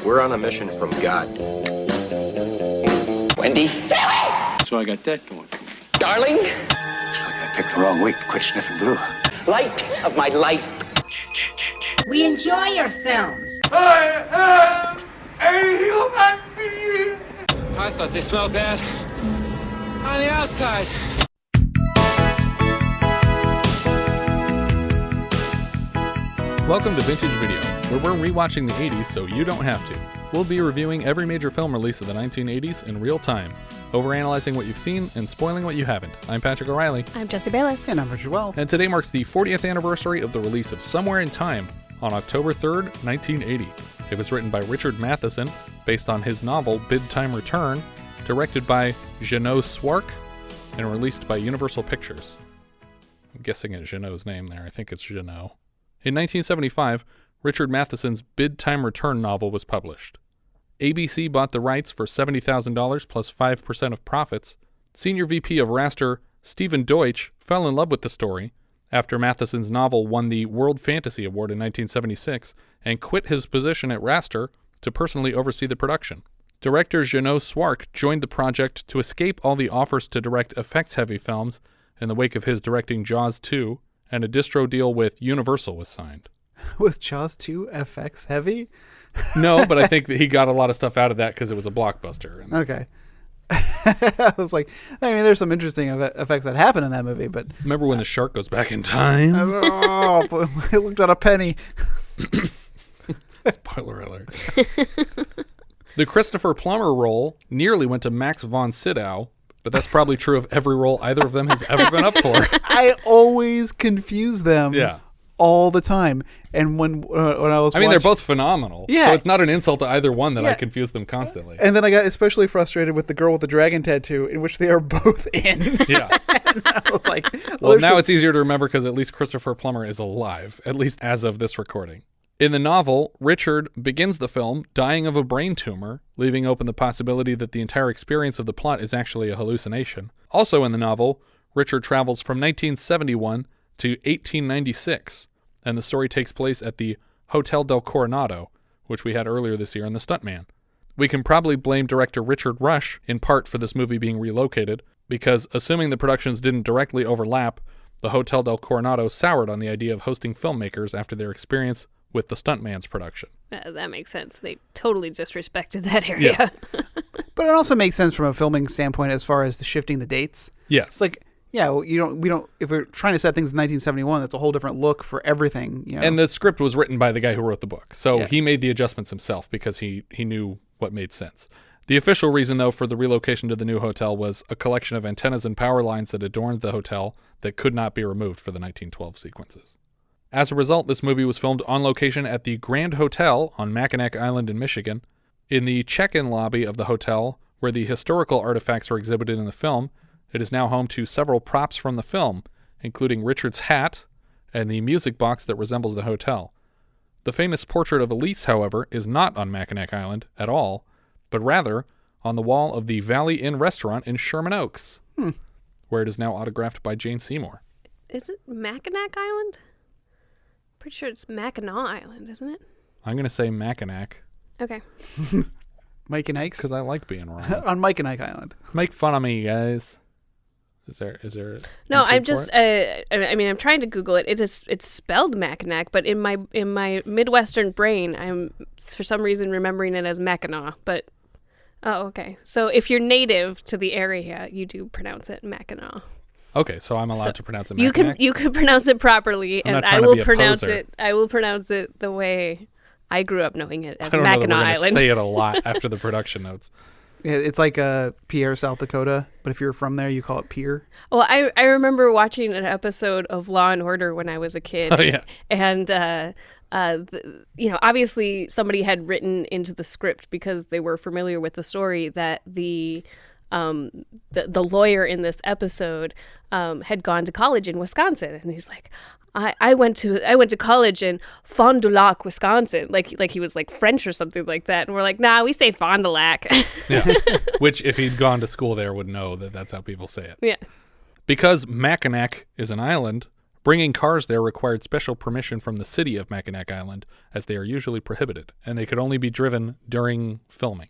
We're on a mission from God. Wendy? Stay away! So I got that going for me. Darling? Looks like I picked the wrong week to quit sniffing glue. Light of my life. We enjoy your films. I am a human being. I thought they smelled bad on the outside. Welcome to Vintage Video, where we're rewatching the 80s so you don't have to. We'll be reviewing every major film release of the 1980s in real time, overanalyzing what you've seen and spoiling what you haven't. I'm Patrick O'Reilly. I'm Jesse Bayless. And I'm Richard Wells. And today marks the 40th anniversary of the release of Somewhere in Time on October 3rd, 1980. It was written by Richard Matheson, based on his novel Bid Time Return, directed by Jeannot Szwarc, and released by Universal Pictures. I'm guessing it's Jeannot's name there. I think it's Jeannot. In 1975, Richard Matheson's Bid Time Return novel was published. ABC bought the rights for $70,000 plus 5% of profits. Senior VP of Raster, Stephen Deutsch, fell in love with the story after Matheson's novel won the World Fantasy Award in 1976 and quit his position at Raster to personally oversee the production. Director Jeannot Szwarc joined the project to escape all the offers to direct effects-heavy films in the wake of his directing Jaws 2, and a distro deal with Universal was signed. Was Jaws 2 FX heavy? No, but I think that he got a lot of stuff out of that because it was a blockbuster. Okay. I was like, I mean, there's some interesting effects that happen in that movie, but... Remember when the shark goes back in time? Oh, it looked at a penny. Spoiler alert. The Christopher Plummer role nearly went to Max von Sydow, but that's probably true of every role either of them has ever been up for. I always confuse them. Yeah. All the time. And when I was they're both phenomenal. Yeah. So it's not an insult to either one that I confuse them constantly. And then I got especially frustrated with the girl with the dragon tattoo, in which they are both in. Yeah. And I was like... Well, now it's easier to remember because at least Christopher Plummer is alive, at least as of this recording. In the novel, Richard begins the film dying of a brain tumor, leaving open the possibility that the entire experience of the plot is actually a hallucination. Also in the novel, Richard travels from 1971 to 1896, and the story takes place at the Hotel del Coronado, which we had earlier this year in The Stuntman. We can probably blame director Richard Rush in part for this movie being relocated, because assuming the productions didn't directly overlap, the Hotel del Coronado soured on the idea of hosting filmmakers after their experience with The Stuntman's production. That makes sense. They totally disrespected that area. Yeah. But it also makes sense from a filming standpoint as far as the shifting the dates. Yes. It's like, yeah, we don't. If we're trying to set things in 1971, that's a whole different look for everything. You know? And the script was written by the guy who wrote the book, so he made the adjustments himself because he knew what made sense. The official reason, though, for the relocation to the new hotel was a collection of antennas and power lines that adorned the hotel that could not be removed for the 1912 sequences. As a result, this movie was filmed on location at the Grand Hotel on Mackinac Island in Michigan. In the check-in lobby of the hotel, where the historical artifacts are exhibited in the film, it is now home to several props from the film, including Richard's hat and the music box that resembles the hotel. The famous portrait of Elise, however, is not on Mackinac Island at all, but rather on the wall of the Valley Inn restaurant in Sherman Oaks, where it is now autographed by Jane Seymour. Is it Mackinac Island? Pretty sure it's Mackinac Island, isn't it? I'm going to say Mackinac. Okay. Mike and Ike's? Because I like being wrong. On Mike and Ike Island. Make fun of me, guys. Is there? No, I'm just. I'm trying to Google it. It's spelled Mackinac, but in my Midwestern brain, I'm for some reason remembering it as Mackinac. But okay. So if you're native to the area, you do pronounce it Mackinac. Okay, so I'm allowed to pronounce it Mackinac? You can pronounce it properly, and I will pronounce it. I will pronounce it the way I grew up knowing it as Mackinac Island. Say it a lot after the production notes. It's like Pierre, South Dakota, but if you're from there, you call it Pierre. Well, I remember watching an episode of Law and Order when I was a kid. Oh, yeah. And, obviously somebody had written into the script because they were familiar with the story that the lawyer in this episode had gone to college in Wisconsin. And he's like, I went to college in Fond du Lac, Wisconsin. Like he was like French or something like that. And we're like, nah, we say Fond du Lac. Yeah. Which if he'd gone to school there would know that that's how people say it. Yeah. Because Mackinac is an island, Bringing cars there required special permission from the city of Mackinac Island, as they are usually prohibited, and they could only be driven during filming.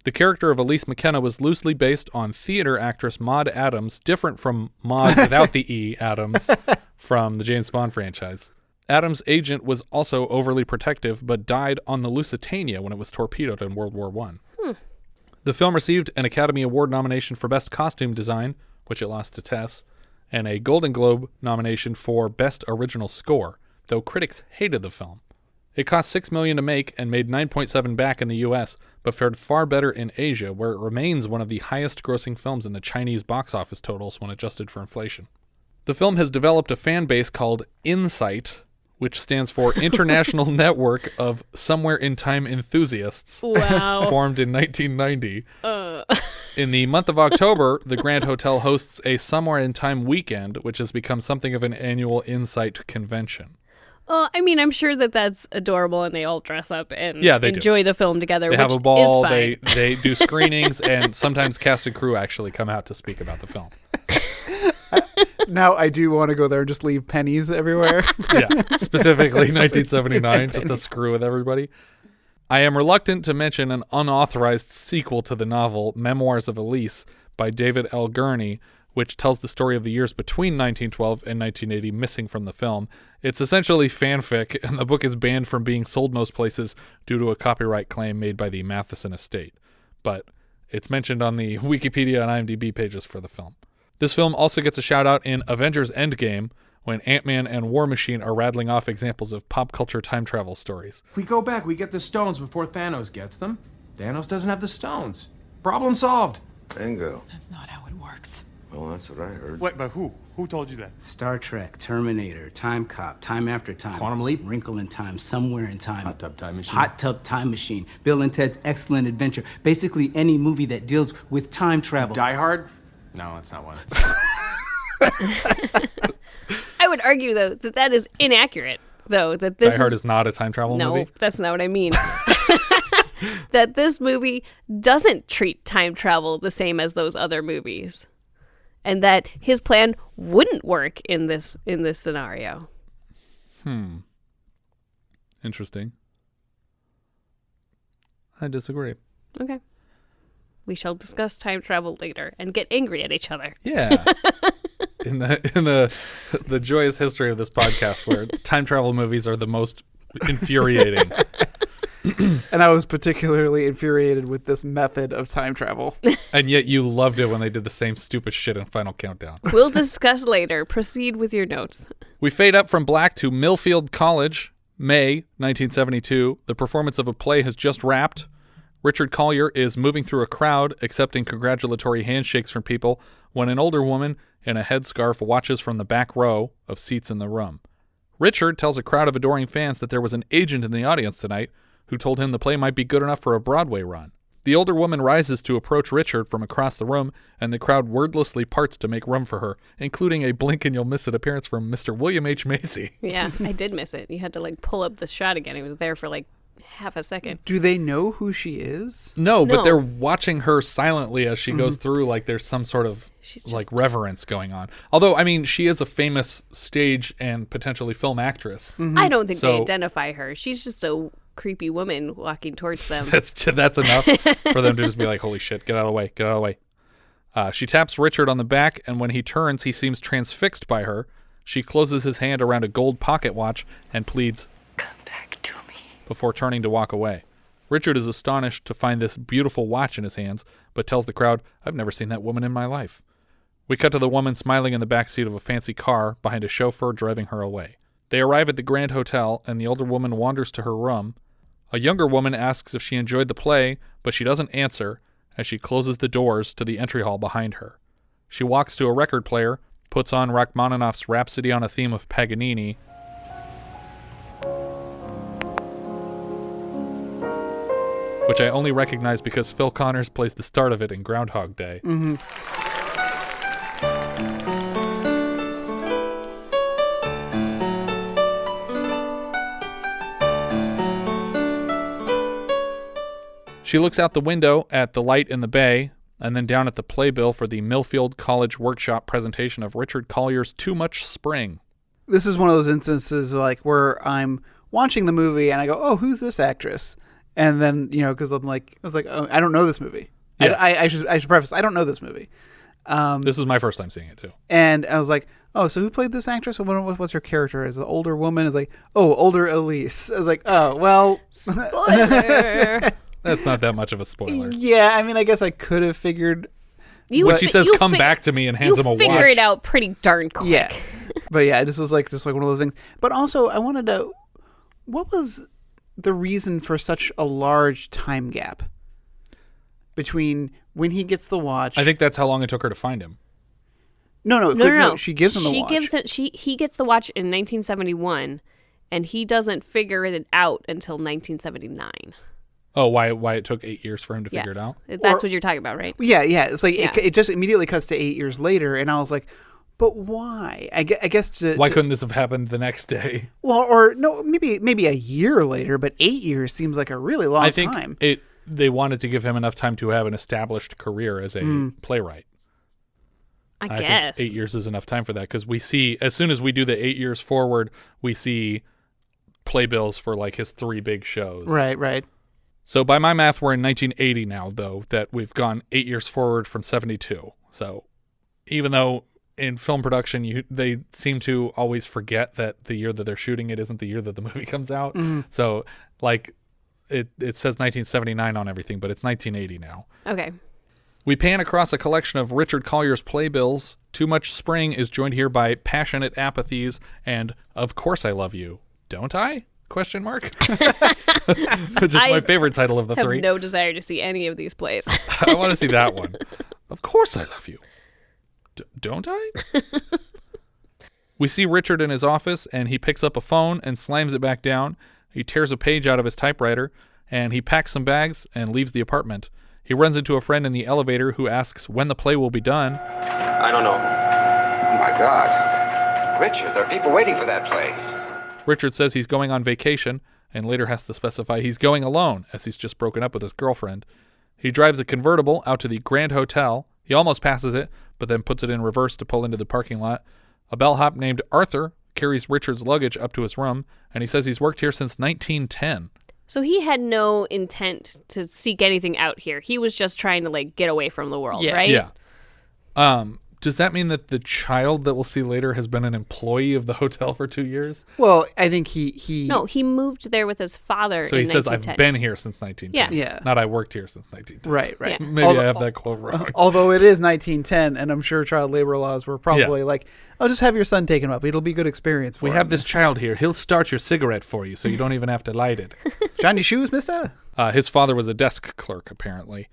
The character of Elise McKenna was loosely based on theater actress Maud Adams, different from Maud without the E, Adams, from the James Bond franchise. Adams' agent was also overly protective, but died on the Lusitania when it was torpedoed in World War I. The film received an Academy Award nomination for Best Costume Design, which it lost to Tess, and a Golden Globe nomination for Best Original Score, though critics hated the film. It cost $6 million to make and made $9.7 back in the U.S., but fared far better in Asia, where it remains one of the highest-grossing films in the Chinese box office totals when adjusted for inflation. The film has developed a fan base called Insight, which stands for International Network of Somewhere in Time Enthusiasts, formed in 1990. In the month of October, the Grand Hotel hosts a Somewhere in Time weekend, which has become something of an annual Insight convention. I mean, I'm sure that that's adorable, and they all dress up and they enjoy the film together. They have a ball, is fine. they do screenings, and sometimes cast and crew actually come out to speak about the film. Now I do want to go there and just leave pennies everywhere. Yeah, specifically 1979, just to screw with everybody. I am reluctant to mention an unauthorized sequel to the novel Memoirs of Elise by David L. Gurney, which tells the story of the years between 1912 and 1980 missing from the film. It's essentially fanfic, and the book is banned from being sold most places due to a copyright claim made by the Matheson estate. But it's mentioned on the Wikipedia and IMDb pages for the film. This film also gets a shout-out in Avengers Endgame, when Ant-Man and War Machine are rattling off examples of pop culture time travel stories. We go back, we get the stones before Thanos gets them. Thanos doesn't have the stones. Problem solved. Bingo. That's not how it works. Well, that's what I heard. Wait, but who? Who told you that? Star Trek, Terminator, Time Cop, Time After Time. Quantum Leap. Wrinkle in Time, Somewhere in Time. Hot Tub Time Machine. Hot Tub Time Machine. Bill and Ted's Excellent Adventure. Basically any movie that deals with time travel. Die Hard? No, that's not one. I would argue, though, that that is inaccurate, though. That this Die Hard is not a time travel movie? No, that's not what I mean. That this movie doesn't treat time travel the same as those other movies. And that his plan wouldn't work in this scenario. Interesting. I disagree. Okay. We shall discuss time travel later and get angry at each other. Yeah. in the joyous history of this podcast, where time travel movies are the most infuriating. And I was particularly infuriated with this method of time travel. And yet you loved it when they did the same stupid shit in Final Countdown. We'll discuss later. Proceed with your notes. We fade up from black to Millfield College, May 1972. The performance of a play has just wrapped. Richard Collier is moving through a crowd, accepting congratulatory handshakes from people, when an older woman in a headscarf watches from the back row of seats in the room. Richard tells a crowd of adoring fans that there was an agent in the audience tonight who told him the play might be good enough for a Broadway run. The older woman rises to approach Richard from across the room, and the crowd wordlessly parts to make room for her, including a blink and you'll miss it appearance from Mr. William H. Macy. Yeah, I did miss it. You had to pull up the shot again. It was there for half a second. Do they know who she is? No, but they're watching her silently as she goes through, there's some sort of reverence going on. Although, I mean, she is a famous stage and potentially film actress. Mm-hmm. I don't think they identify her. She's just a creepy woman walking towards them. That's enough for them to just be like, holy shit, get out of the way, get out of the way. She taps Richard on the back, and when he turns, he seems transfixed by her. She closes his hand around a gold pocket watch and pleads, "Come back to me," before turning to walk away. Richard is astonished to find this beautiful watch in his hands, but tells the crowd, I've never seen that woman in my life. We cut to the woman smiling in the backseat of a fancy car behind a chauffeur driving her away. They arrive at the Grand Hotel, and the older woman wanders to her room. A younger woman asks if she enjoyed the play, but she doesn't answer as she closes the doors to the entry hall behind her. She walks to a record player, puts on Rachmaninoff's Rhapsody on a Theme of Paganini, which I only recognize because Phil Connors plays the start of it in Groundhog Day. Mm-hmm. She looks out the window at the light in the bay, and then down at the playbill for the Millfield College Workshop presentation of Richard Collier's Too Much Spring. this is one of those instances like where I'm watching the movie and I go, oh, who's this actress? And then, because I was like, oh, I don't know this movie. Yeah. I should preface, I don't know this movie. This is my first time seeing it too. And I was like, oh, so who played this actress? What's her character? Is it an older woman? It's like, oh, older Elise. I was like, oh, well. Spoiler. That's not that much of a spoiler. Yeah, I mean, I guess I could have figured. When she says, come back to me and hands him a watch. You figure it out pretty darn quick. Yeah. But yeah, this was just like one of those things. But also, I wanted to, what was the reason for such a large time gap between when he gets the watch? I think that's how long it took her to find him. No. She gives him the watch. He gets the watch in 1971, and he doesn't figure it out until 1979. Oh, why it took 8 years for him to figure it out? That's what you're talking about, right? Yeah. It's like it just immediately cuts to 8 years later, and I was like, but why? I guess why couldn't this have happened the next day? Well, or no, maybe a year later, but 8 years seems like a really long time. I think they wanted to give him enough time to have an established career as a playwright. I guess think 8 years is enough time for that, because we see, as soon as we do the 8 years forward, we see playbills for like his 3 big shows. Right. So by my math, we're in 1980 now, though, that we've gone 8 years forward from 72. So even though in film production, they seem to always forget that the year that they're shooting it isn't the year that the movie comes out. So like it says 1979 on everything, but it's 1980 now. Okay. We pan across a collection of Richard Collier's playbills. Too Much Spring is joined here by Passionate Apathies and Of Course I Love You, Don't I? ? Which is my favorite title of the 3. I have no desire to see any of these plays. I want to see that one. Of Course I Love You. Don't I? We see Richard in his office, and he picks up a phone and slams it back down. He tears a page out of his typewriter, and he packs some bags and leaves the apartment. He runs into a friend in the elevator who asks when the play will be done. I don't know. Oh, my God. Richard, there are people waiting for that play. Richard says he's going on vacation, and later has to specify he's going alone, as he's just broken up with his girlfriend. He drives a convertible out to the Grand Hotel. He almost passes it, but then puts it in reverse to pull into the parking lot. A bellhop named Arthur carries Richard's luggage up to his room, and he says he's worked here since 1910. So he had no intent to seek anything out here. He was just trying to get away from the world, right? Yeah. Does that mean that the child that we'll see later has been an employee of the hotel for 2 years? Well, I think he No, he moved there with his father So in he says, 1910. I've been here since 1910. Yeah. Not I worked here since 1910. Right. Yeah. Maybe I have that quote wrong. Although it is 1910, and I'm sure child labor laws were probably oh, just have your son taken up. It'll be a good experience for We him. have this child here. He'll start your cigarette for you, so you don't even have to light it. Shiny shoes, mister? His father was a desk clerk, apparently.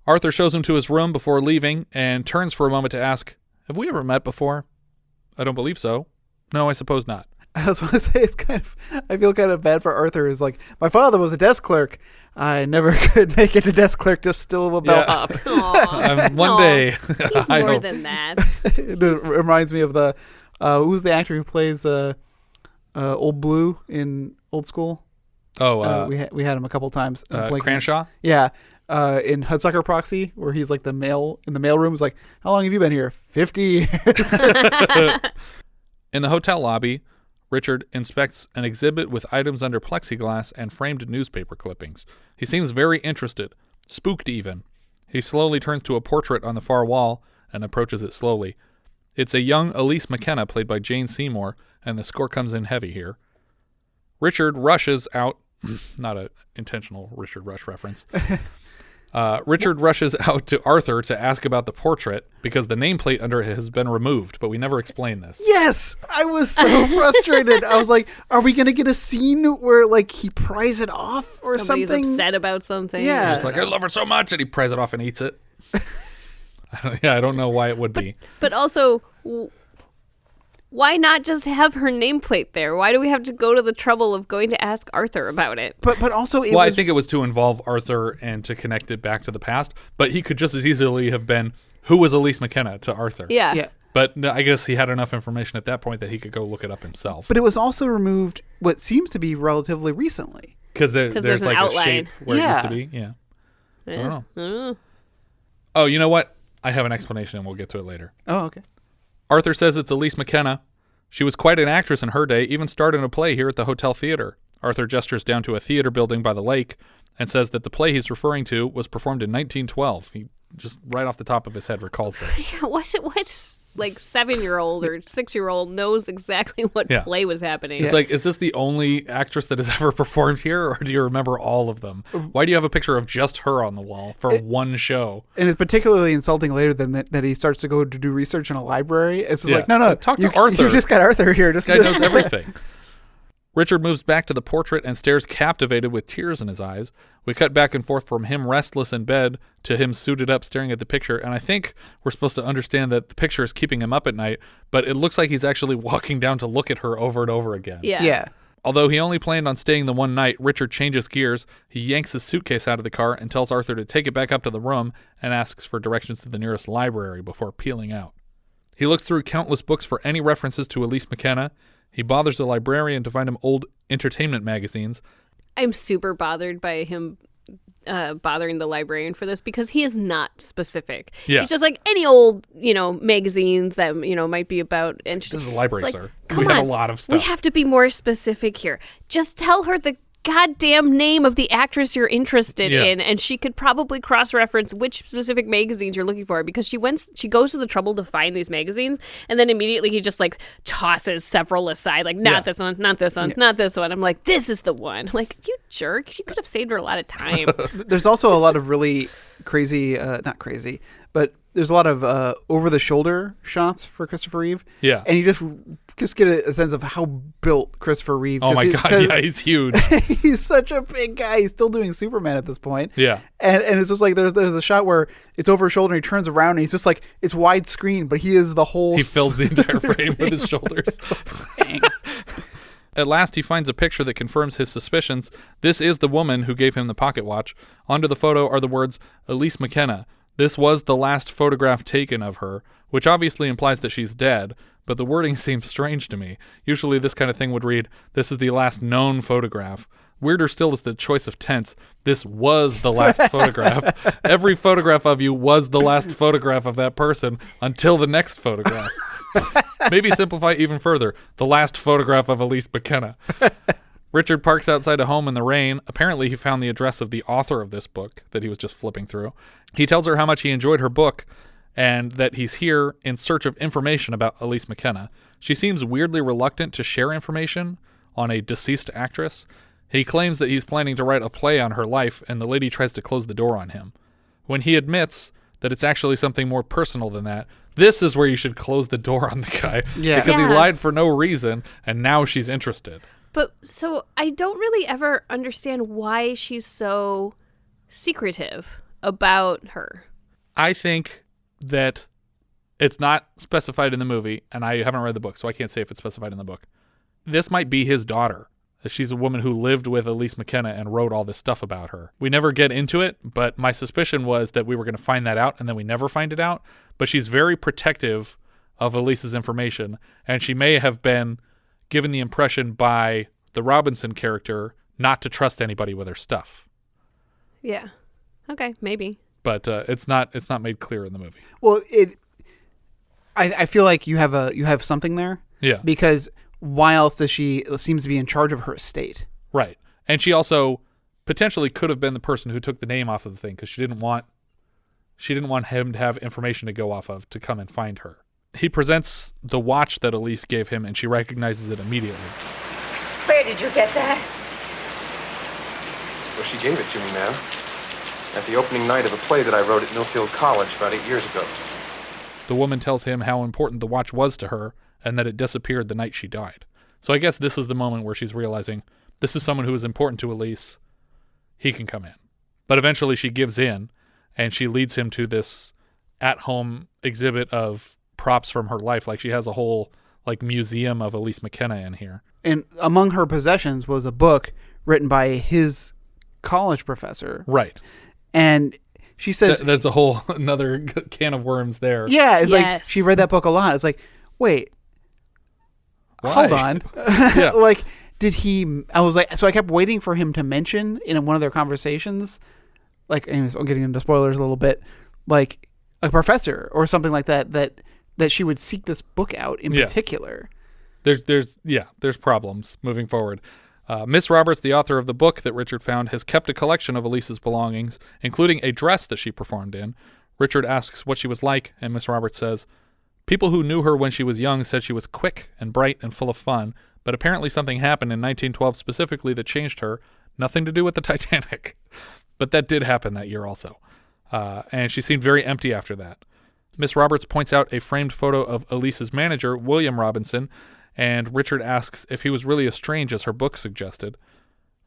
Arthur shows him to his room before leaving and turns for a moment to ask, have we ever met before? I don't believe so. No, I suppose not. I was going to say, I feel kind of bad for Arthur. Is like, my father was a desk clerk. I never could make it to desk clerk, just still a bellhop. One day. He's I more hope. than that. It reminds me of the, who's the actor who plays Old Blue in Old School? Oh, we had him a couple times. Cranshaw? Yeah. In Hudsucker Proxy, where he's like in the mailroom, is like, how long have you been here? 50 years. In the hotel lobby, Richard inspects an exhibit with items under plexiglass and framed newspaper clippings. He seems very interested, spooked even. He slowly turns to a portrait on the far wall and approaches it slowly. It's a young Elise McKenna, played by Jane Seymour, and the score comes in heavy here. Richard rushes out. Not an intentional Richard Rush reference. Richard rushes out to Arthur to ask about the portrait because the nameplate under it has been removed, but we never explain this. Yes! I was so frustrated. I was like, are we going to get a scene where he pries it off or Somebody's something? upset about something. Yeah. He's like, I love her so much, and he pries it off and eats it. I don't know why it would be. But also, why not just have her nameplate there? Why do we have to go to the trouble of going to ask Arthur about it? But also, I think it was to involve Arthur and to connect it back to the past. But he could just as easily have been, who was Elise McKenna to Arthur? Yeah. But I guess he had enough information at that point that he could go look it up himself. But it was also removed what seems to be relatively recently. Because there's an like outline. a shape where it used to be. Yeah. I don't know. Oh, you know what? I have an explanation and we'll get to it later. Oh, okay. Arthur says it's Elise McKenna. She was quite an actress in her day, even starred in a play here at the Hotel Theater. Arthur gestures down to a theater building by the lake and says that the play he's referring to was performed in 1912. He just right off the top of his head recalls this. What's like 7-year-old or 6-year-old knows exactly what play was happening. It's like, is this the only actress that has ever performed here, or do you remember all of them? Why do you have a picture of just her on the wall for one show? And it's particularly insulting later than that he starts to go to do research in a library. It's just like, no, talk to Arthur. You just got Arthur here. This guy knows everything. Richard moves back to the portrait and stares captivated with tears in his eyes. We cut back and forth from him restless in bed to him suited up staring at the picture, and I think we're supposed to understand that the picture is keeping him up at night, but it looks like he's actually walking down to look at her over and over again. Yeah. Although he only planned on staying the one night, Richard changes gears. He yanks his suitcase out of the car and tells Arthur to take it back up to the room and asks for directions to the nearest library before peeling out. He looks through countless books for any references to Elise McKenna. He bothers the librarian to find him old entertainment magazines. I'm super bothered by him bothering the librarian for this because he is not specific. Yeah. He's just like any old, magazines that, might be about interesting. This is a library, like, sir. Come we on. have a lot of stuff. We have to be more specific here. Just tell her the goddamn name of the actress you're interested in, and she could probably cross-reference which specific magazines you're looking for, because she goes to the trouble to find these magazines, and then immediately he just like tosses several aside, like not this one, not this one, not this one. I'm like, this is the one. Like, you jerk, you could have saved her a lot of time. There's also a lot of really crazy, not crazy, but there's a lot of over-the-shoulder shots for Christopher Reeve. Yeah. And you just get a sense of how built Christopher Reeve. Oh my God, yeah, he's huge. He's such a big guy. He's still doing Superman at this point. Yeah. And it's just like there's a shot where it's over his shoulder and he turns around and he's just like, it's widescreen, but he is the whole... He fills the entire frame with his shoulders. At last, he finds a picture that confirms his suspicions. This is the woman who gave him the pocket watch. Onto the photo are the words, Elise McKenna. This was the last photograph taken of her, which obviously implies that she's dead, but the wording seems strange to me. Usually this kind of thing would read, this is the last known photograph. Weirder still is the choice of tense. This was the last photograph. Every photograph of you was the last photograph of that person until the next photograph. Maybe simplify even further. The last photograph of Elise McKenna. Richard parks outside a home in the rain. Apparently he found the address of the author of this book that he was just flipping through. He tells her how much he enjoyed her book and that he's here in search of information about Elise McKenna. She seems weirdly reluctant to share information on a deceased actress. He claims that he's planning to write a play on her life, and the lady tries to close the door on him. When he admits that it's actually something more personal than that, this is where you should close the door on the guy. Yeah. Because he lied for no reason, and now she's interested. But so I don't really ever understand why she's so secretive about her. I think that it's not specified in the movie, and I haven't read the book, so I can't say if it's specified in the book. This might be his daughter. She's a woman who lived with Elise McKenna and wrote all this stuff about her. We never get into it, but my suspicion was that we were going to find that out, and then we never find it out. But she's very protective of Elise's information, and she may have been given the impression by the Robinson character not to trust anybody with her stuff. Yeah. Okay, maybe. But it's not made clear in the movie. Well, I feel like you have something there. Yeah. Because why else does she seems to be in charge of her estate? Right. And she also potentially could have been the person who took the name off of the thing because she didn't want him to have information to go off of to come and find her. He presents the watch that Elise gave him, and she recognizes it immediately. Where did you get that? Well, she gave it to me, ma'am. At the opening night of a play that I wrote at Millfield College about 8 years ago. The woman tells him how important the watch was to her and that it disappeared the night she died. So I guess this is the moment where she's realizing this is someone who is important to Elise. He can come in. But eventually she gives in, and she leads him to this at-home exhibit of props from her life. Like, she has a whole museum of Elise McKenna in here. And among her possessions was a book written by his college professor. Right. And she says... There's a whole another can of worms there. Yeah, it's like, she read that book a lot. It's like, wait, why? Hold on. Yeah. Did he... I was like... So I kept waiting for him to mention in one of their conversations, anyways, I'm getting into spoilers a little bit, like a professor or something like that she would seek this book out in particular. There's problems moving forward. Miss Roberts, the author of the book that Richard found, has kept a collection of Elise's belongings, including a dress that she performed in. Richard asks what she was like, and Miss Roberts says, "People who knew her when she was young said she was quick and bright and full of fun, but apparently something happened in 1912 specifically that changed her. Nothing to do with the Titanic." But that did happen that year also. And she seemed very empty after that. Miss Roberts points out a framed photo of Elise's manager, William Robinson, and Richard asks if he was really as strange as her book suggested.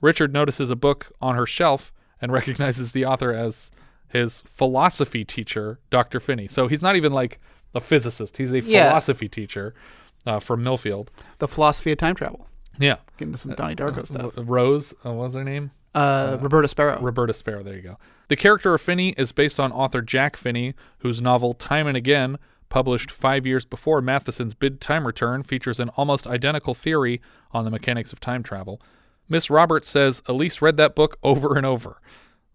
Richard notices a book on her shelf and recognizes the author as his philosophy teacher, Dr. Finney. So he's not even like a physicist. He's a philosophy teacher from Millfield. The philosophy of time travel. Yeah. Getting into some Donnie Darko stuff. Rose, what was her name? Roberta Sparrow. Roberta Sparrow, there you go. The character of Finney is based on author Jack Finney, whose novel Time and Again, published 5 years before Matheson's Bid Time Return, features an almost identical theory on the mechanics of time travel. Miss Roberts says Elise read that book over and over.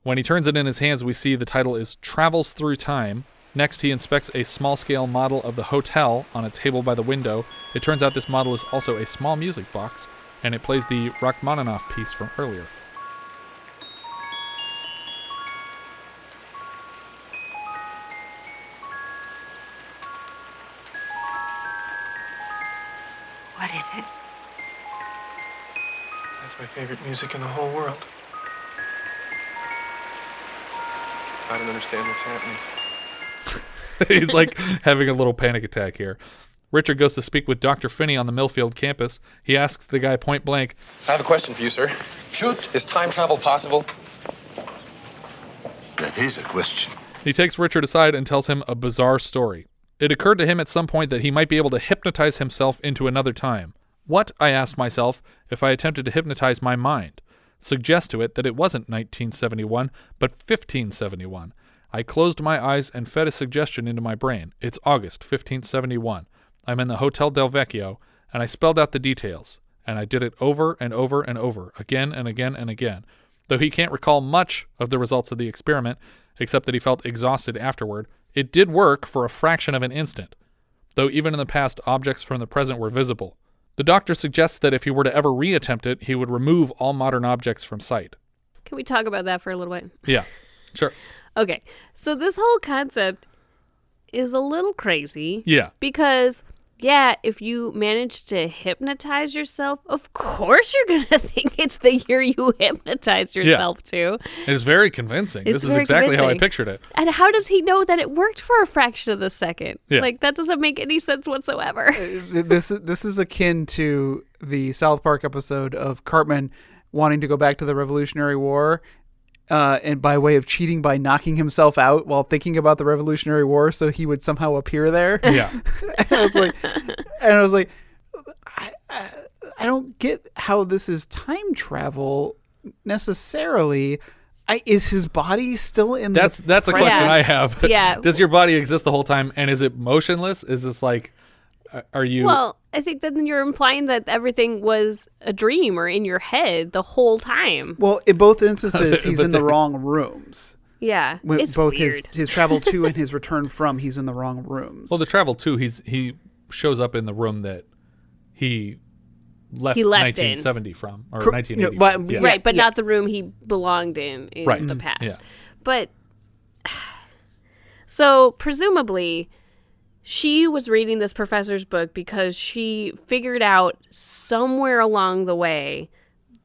When he turns it in his hands, we see the title is Travels Through Time. Next, he inspects a small-scale model of the hotel on a table by the window. It turns out this model is also a small music box, and it plays the Rachmaninoff piece from earlier. What is it? That's my favorite music in the whole world. I don't understand what's happening. He's like having a little panic attack here. Richard goes to speak with Dr. Finney on the Millfield campus. He asks the guy point blank, I have a question for you, sir. Shoot. Is time travel possible? That is a question. He takes Richard aside and tells him a bizarre story. It occurred to him at some point that he might be able to hypnotize himself into another time. What, I asked myself, if I attempted to hypnotize my mind? Suggest to it that it wasn't 1971, but 1571. I closed my eyes and fed a suggestion into my brain. It's August 1571. I'm in the Hotel Del Vecchio, and I spelled out the details. And I did it over and over and over, again and again and again. Though he can't recall much of the results of the experiment, except that he felt exhausted afterward, it did work for a fraction of an instant, though even in the past, objects from the present were visible. The doctor suggests that if he were to ever reattempt it, he would remove all modern objects from sight. Can we talk about that for a little bit? Yeah, sure. Okay, so this whole concept is a little crazy. Yeah. Because, yeah, if you manage to hypnotize yourself, of course you're going to think it's the year you hypnotized yourself to. It is very convincing. This is exactly how I pictured it. And how does he know that it worked for a fraction of the second? Yeah. Like, that doesn't make any sense whatsoever. This is akin to the South Park episode of Cartman wanting to go back to the Revolutionary War, and by way of cheating by knocking himself out while thinking about the Revolutionary War, so he would somehow appear there. Yeah. and I was like, I don't get how this is time travel necessarily. Is his body still in That's a question I have. Yeah. Does your body exist the whole time, and is it motionless? Is this like, are you... Well, I think then you're implying that everything was a dream or in your head the whole time. Well, in both instances, he's in the wrong rooms. Yeah, it's both weird. his travel to and his return from, he's in the wrong rooms. Well, the travel to, he shows up in the room that he left in 1970 from, or 1980 from. Yeah. Right, but not the room he belonged in the past. Yeah. But, so presumably, she was reading this professor's book because she figured out somewhere along the way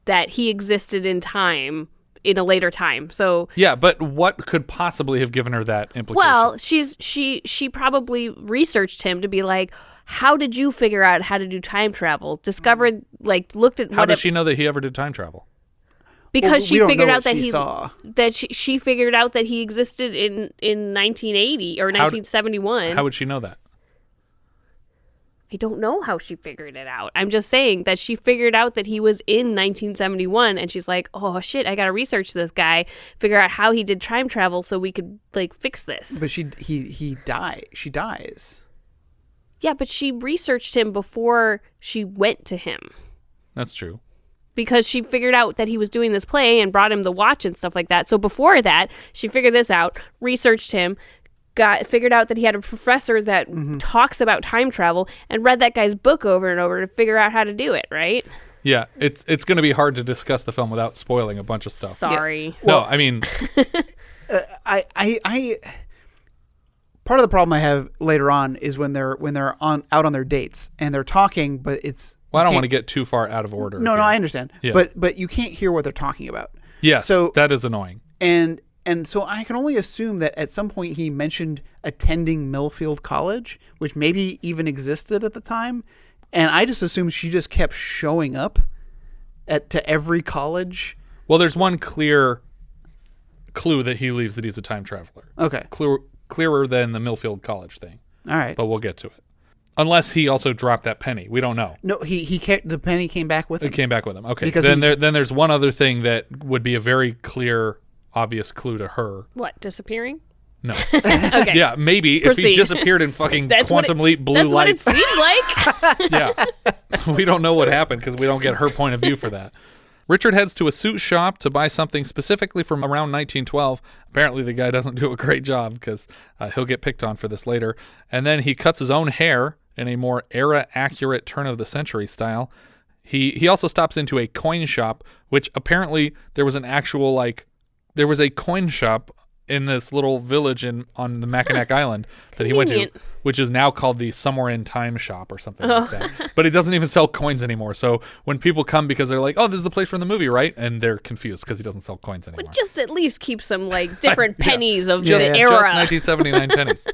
that he existed in time, in a later time. So yeah, but what could possibly have given her that implication? Well, she probably researched him to be like, how did you figure out how to do time travel? Discovered, like, looked at how does she know that he ever did time travel? Because she figured out that she figured out that he existed in 1980 or 1971. How would she know that? I don't know how she figured it out. I'm just saying that she figured out that he was in 1971, and she's like, oh shit, I gotta research this guy, figure out how he did time travel so we could like fix this. But she dies. Yeah, but she researched him before she went to him. That's true. Because she figured out that he was doing this play and brought him the watch and stuff like that. So before that, she figured this out, researched him, figured out that he had a professor that talks about time travel and read that guy's book over and over to figure out how to do it, right? Yeah, it's going to be hard to discuss the film without spoiling a bunch of stuff. Sorry. Yeah. Well, no, I mean... I part of the problem I have later on is when they're out on their dates and they're talking, but it's... Well, I don't want to get too far out of order. No, I understand. Yeah. But you can't hear what they're talking about. Yes, so that is annoying. And so I can only assume that at some point he mentioned attending Millfield College, which maybe even existed at the time. And I just assumed she just kept showing up to every college. Well, there's one clear clue that he leaves that he's a time traveler. Okay. Clearer than the Millfield College thing. All right. But we'll get to it. Unless he also dropped that penny. We don't know. No, the penny came back with him. It came back with him. Okay. Because then there's one other thing that would be a very clear, obvious clue to her. What, disappearing? No. Okay. Yeah, maybe Proceed. if he disappeared in fucking quantum leap blue that's light. That's what it seemed like. Yeah. We don't know what happened because we don't get her point of view for that. Richard heads to a suit shop to buy something specifically from around 1912. Apparently the guy doesn't do a great job because he'll get picked on for this later. And then he cuts his own hair in a more era-accurate turn-of-the-century style. He also stops into a coin shop, which apparently there was a coin shop in this little village on the Mackinac Island that he went to, which is now called the Somewhere in Time shop or something like that. But it doesn't even sell coins anymore. So when people come because they're like, oh, this is the place from the movie, right? And they're confused because he doesn't sell coins anymore. But just at least keep some different pennies of the era. Just 1979 pennies.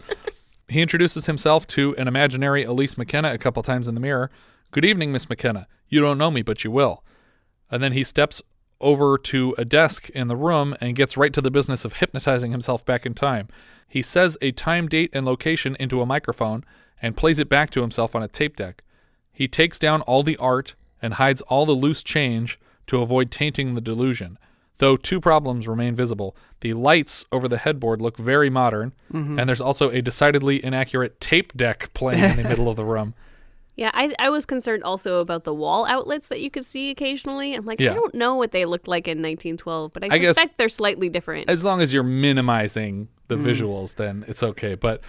He introduces himself to an imaginary Elise McKenna a couple times in the mirror. Good evening, Miss McKenna. You don't know me, but you will. And then he steps over to a desk in the room and gets right to the business of hypnotizing himself back in time. He says a time, date, and location into a microphone and plays it back to himself on a tape deck. He takes down all the art and hides all the loose change to avoid tainting the delusion. Though two problems remain visible. The lights over the headboard look very modern, and there's also a decidedly inaccurate tape deck playing in the middle of the room. Yeah, I was concerned also about the wall outlets that you could see occasionally. I'm like, I don't know what they looked like in 1912, but I suspect they're slightly different. As long as you're minimizing the visuals, then it's okay. But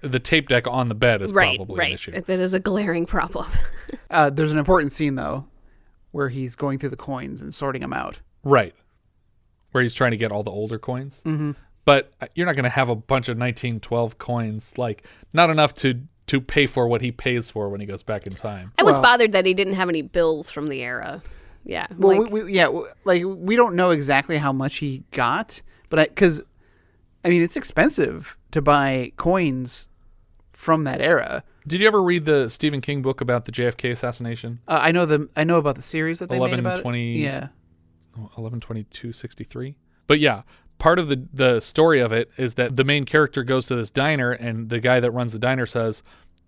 the tape deck on the bed is probably an issue. That is a glaring problem. There's an important scene, though, where he's going through the coins and sorting them out. Right. Where he's trying to get all the older coins. Mm-hmm. But you're not going to have a bunch of 1912 coins, not enough to pay for what he pays for when he goes back in time. I was bothered that he didn't have any bills from the era. Yeah. Well, we don't know exactly how much he got, but because it's expensive to buy coins from that era. Did you ever read the Stephen King book about the JFK assassination? I know about the series that they made about 20, it. Yeah. 11/22/63. But yeah, part of the story of it is that the main character goes to this diner and the guy that runs the diner says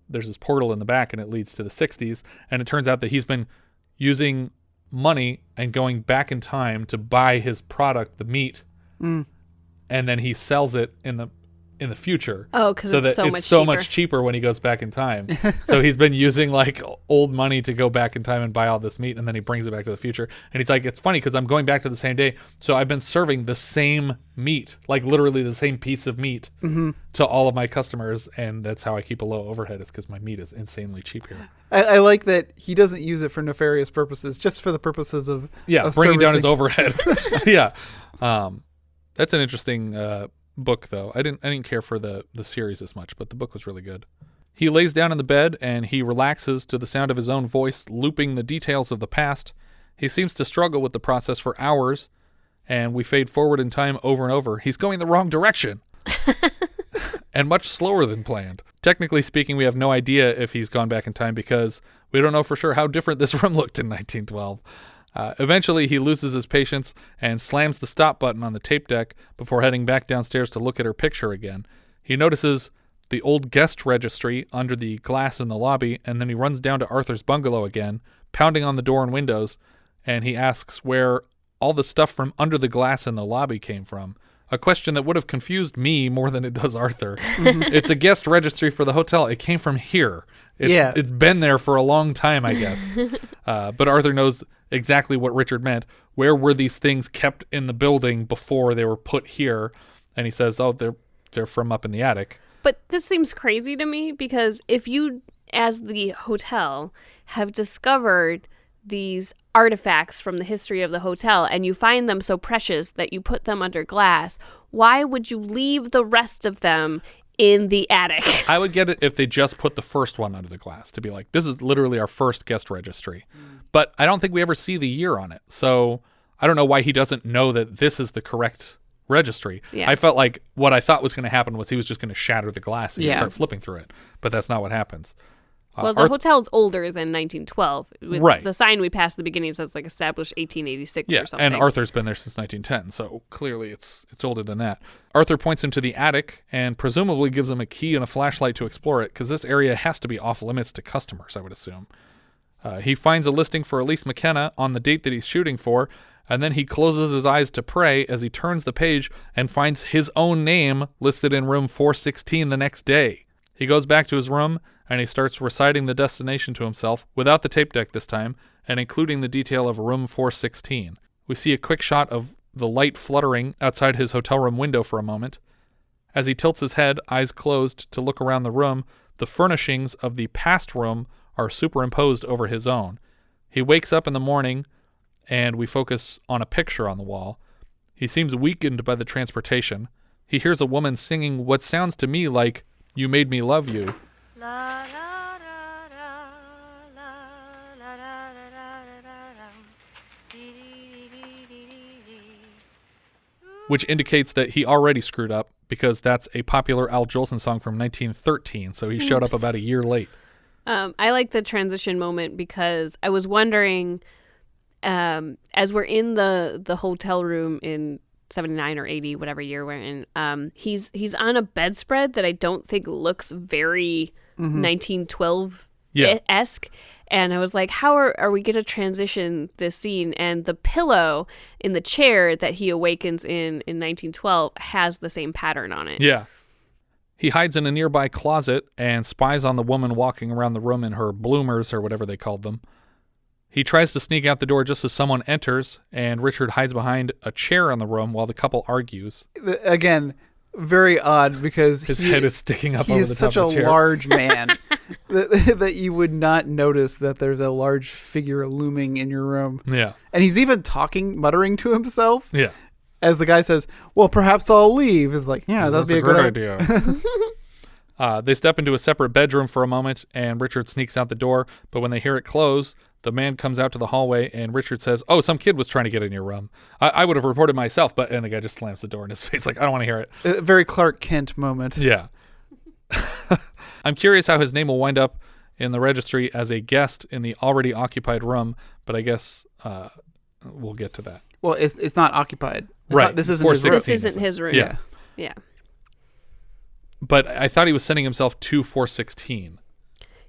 there's this portal in the back and it leads to the 60s. And it turns out that he's been using money and going back in time to buy his product, the meat. And then he sells it in the future. Oh, because it's so much cheaper when he goes back in time. So he's been using old money to go back in time and buy all this meat, and then he brings it back to the future. And he's like, it's funny because I'm going back to the same day, so I've been serving the same meat, literally the same piece of meat to all of my customers, and that's how I keep a low overhead, is because my meat is insanely cheap here. I like that he doesn't use it for nefarious purposes, just for the purposes of bringing down his overhead. Yeah. That's an interesting book, though. I didn't care for the series as much, but the book was really good. He lays down in the bed and he relaxes to the sound of his own voice looping the details of the past. He seems to struggle with the process for hours, and we fade forward in time over and over. He's going the wrong direction and much slower than planned. Technically speaking, we have no idea if he's gone back in time because we don't know for sure how different this room looked in 1912. Eventually, he loses his patience and slams the stop button on the tape deck before heading back downstairs to look at her picture again. He notices the old guest registry under the glass in the lobby, and then he runs down to Arthur's bungalow again, pounding on the door and windows, and he asks where all the stuff from under the glass in the lobby came from. A question that would have confused me more than it does Arthur. It's a guest registry for the hotel. It came from here. It's been there for a long time, I guess. But Arthur knows exactly what Richard meant. Where were these things kept in the building before they were put here? And he says, oh, they're from up in the attic. But this seems crazy to me because if you, as the hotel, have discovered these artifacts from the history of the hotel and you find them so precious that you put them under glass, why would you leave the rest of them in the attic? I would get it if they just put the first one under the glass to be like, this is literally our first guest registry. But I don't think we ever see the year on it. So I don't know why he doesn't know that this is the correct registry. Yeah. I felt like what I thought was going to happen was he was just going to shatter the glass and start flipping through it. But that's not what happens. Well, the hotel's older than 1912. Right. The sign we passed at the beginning says like established 1886 or something. And Arthur's been there since 1910, so clearly it's older than that. Arthur points him to the attic and presumably gives him a key and a flashlight to explore it, because this area has to be off limits to customers, I would assume. He finds a listing for Elise McKenna on the date that he's shooting for, and then he closes his eyes to pray as he turns the page and finds his own name listed in room 416 the next day. He goes back to his room and he starts reciting the destination to himself, without the tape deck this time, and including the detail of room 416. We see a quick shot of the light fluttering outside his hotel room window for a moment. As he tilts his head, eyes closed, to look around the room, the furnishings of the past room are superimposed over his own. He wakes up in the morning, and we focus on a picture on the wall. He seems weakened by the transportation. He hears a woman singing what sounds to me like, "You Made Me Love You," which indicates that he already screwed up, because that's a popular Al Jolson song from 1913, so he showed up about a year late. I like the transition moment because I was wondering, as we're in the hotel room in 79 or 80, whatever year we're in, he's on a bedspread that I don't think looks very 1912-esque. And I was like, how are we going to transition this scene? And the pillow in the chair that he awakens in 1912 has the same pattern on it. Yeah. He hides in a nearby closet and spies on the woman walking around the room in her bloomers, or whatever they called them. He tries to sneak out the door just as someone enters, and Richard hides behind a chair in the room while the couple argues. Again, very odd, because his head is sticking up over the top of the chair. He's such a large man that you would not notice that there's a large figure looming in your room. Yeah. And he's even muttering to himself. Yeah. As the guy says, well, perhaps I'll leave. It's like, yeah, that'd be a good idea. They step into a separate bedroom for a moment, and Richard sneaks out the door. But when they hear it close, the man comes out to the hallway, and Richard says, "Oh, some kid was trying to get in your room. I would have reported myself," and the guy just slams the door in his face like, "I don't want to hear it." A very Clark Kent moment. Yeah. I'm curious how his name will wind up in the registry as a guest in the already occupied room, but I guess we'll get to that. Well, it's not occupied. Right. This isn't his room. This isn't his room. Yeah. Yeah. But I thought he was sending himself to 416.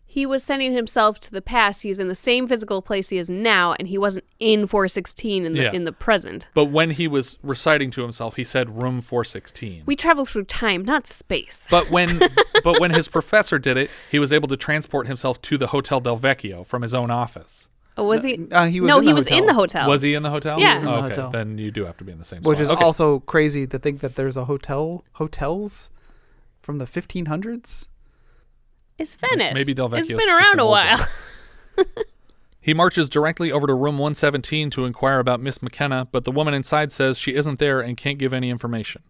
He was sending himself to the past. He's in the same physical place he is now, and he wasn't in 416 in the present. But when he was reciting to himself, he said room 416. We travel through time, not space. But when his professor did it, he was able to transport himself to the Hotel Del Vecchio from his own office. Oh, was he? He was in the hotel. Was he in the hotel? Yeah. He was in the hotel. Then you do have to be in the same Which spot. is also crazy to think that there's a hotels from the 1500s. It's Venice. Maybe Del Vecchio's It's been around a while. He marches directly over to room 117 to inquire about Miss McKenna, but the woman inside says she isn't there and can't give any information.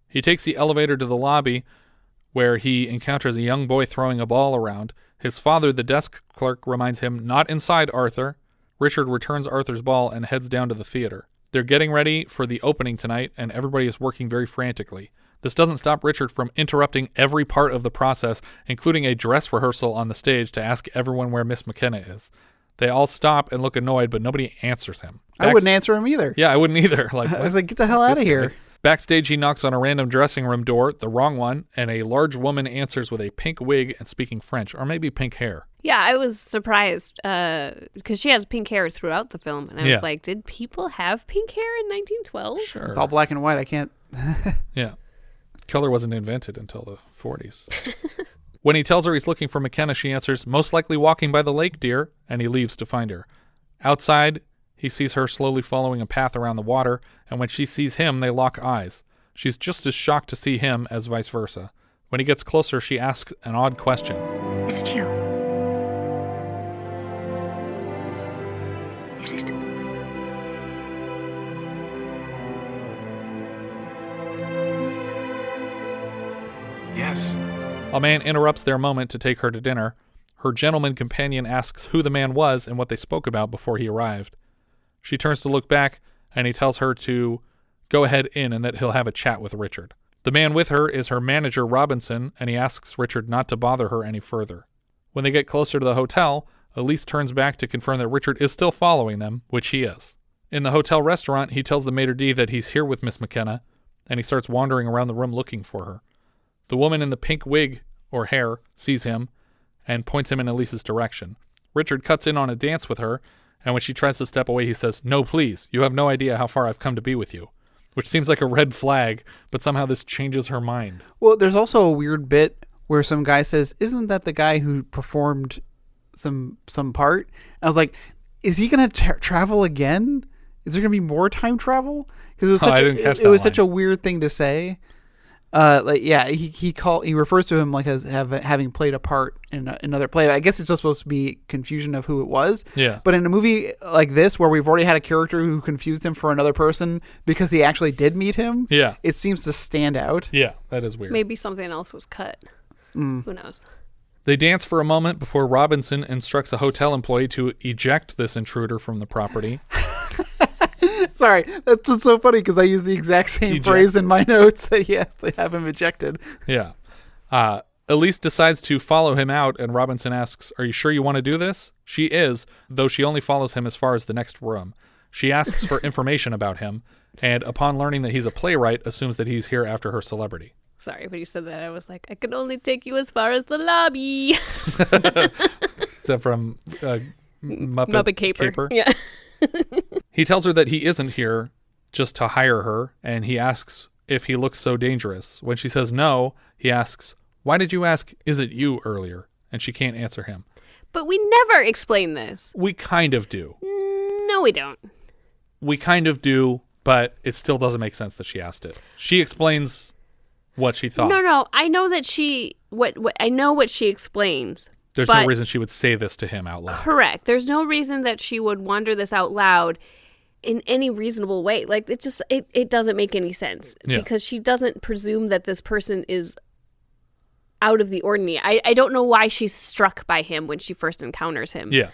He takes the elevator to the lobby, where he encounters a young boy throwing a ball around. His father, the desk clerk, reminds him, "Not inside, Arthur." Richard returns Arthur's ball and heads down to the theater. They're getting ready for the opening tonight, and everybody is working very frantically. This doesn't stop Richard from interrupting every part of the process, including a dress rehearsal on the stage to ask everyone where Miss McKenna is. They all stop and look annoyed, but nobody answers him. I wouldn't answer him either. Yeah, I wouldn't either. I was like, get the hell out of here. Backstage, he knocks on a random dressing room door, the wrong one, and a large woman answers with a pink wig and speaking French, or maybe pink hair. Yeah, I was surprised because she has pink hair throughout the film. And I was like, did people have pink hair in 1912? Sure. It's all black and white. I can't. Yeah. Color wasn't invented until the 40s. When he tells her he's looking for McKenna, she answers, "Most likely walking by the lake, dear," and he leaves to find her. Outside, he sees her slowly following a path around the water, and when she sees him, they lock eyes. She's just as shocked to see him as vice versa. When he gets closer, she asks an odd question. Is it you? Is it? Yes. A man interrupts their moment to take her to dinner. Her gentleman companion asks who the man was and what they spoke about before he arrived. She turns to look back, and he tells her to go ahead in and that he'll have a chat with Richard. The man with her is her manager, Robinson, and he asks Richard not to bother her any further. When they get closer to the hotel, Elise turns back to confirm that Richard is still following them, which he is. In the hotel restaurant, he tells the maitre d' that he's here with Miss McKenna, and he starts wandering around the room looking for her. The woman in the pink wig, or hair, sees him and points him in Elise's direction. Richard cuts in on a dance with her, and when she tries to step away, he says, "No, please. You have no idea how far I've come to be with you." Which seems like a red flag, but somehow this changes her mind. Well, there's also a weird bit where some guy says, "Isn't that the guy who performed some part?" And I was like, is he going to travel again? Is there going to be more time travel? Because it was such a weird thing to say. He refers to him like as having played a part in another play. I guess it's just supposed to be confusion of who it was. Yeah. But in a movie like this, where we've already had a character who confused him for another person because he actually did meet him, yeah, it seems to stand out. Yeah, that is weird. Maybe something else was cut. Who knows? They dance for a moment before Robinson instructs a hotel employee to eject this intruder from the property. Sorry, that's so funny because I use the exact same phrase in my notes that yes, they have him ejected. Yeah. Elise decides to follow him out, and Robinson asks, "Are you sure you want to do this?" She is, though she only follows him as far as the next room. She asks for information about him, and upon learning that he's a playwright, assumes that he's here after her celebrity. Sorry, when you said that, I was like, I can only take you as far as the lobby. Is that from Muppet Caper? Yeah. He tells her that he isn't here just to hire her, and he asks if he looks so dangerous. When she says no, he asks, "Why did you ask, is it you, earlier?" And she can't answer him. But we never explain this. We kind of do. No, we don't. We kind of do, but it still doesn't make sense that she asked it. She explains what she thought. No. I know that I know what she explains. There's no reason she would say this to him out loud. Correct. There's no reason that she would wonder this out loud in any reasonable way. Like, it just, it doesn't make any sense because she doesn't presume that this person is out of the ordinary. I don't know why she's struck by him when she first encounters him. Yeah.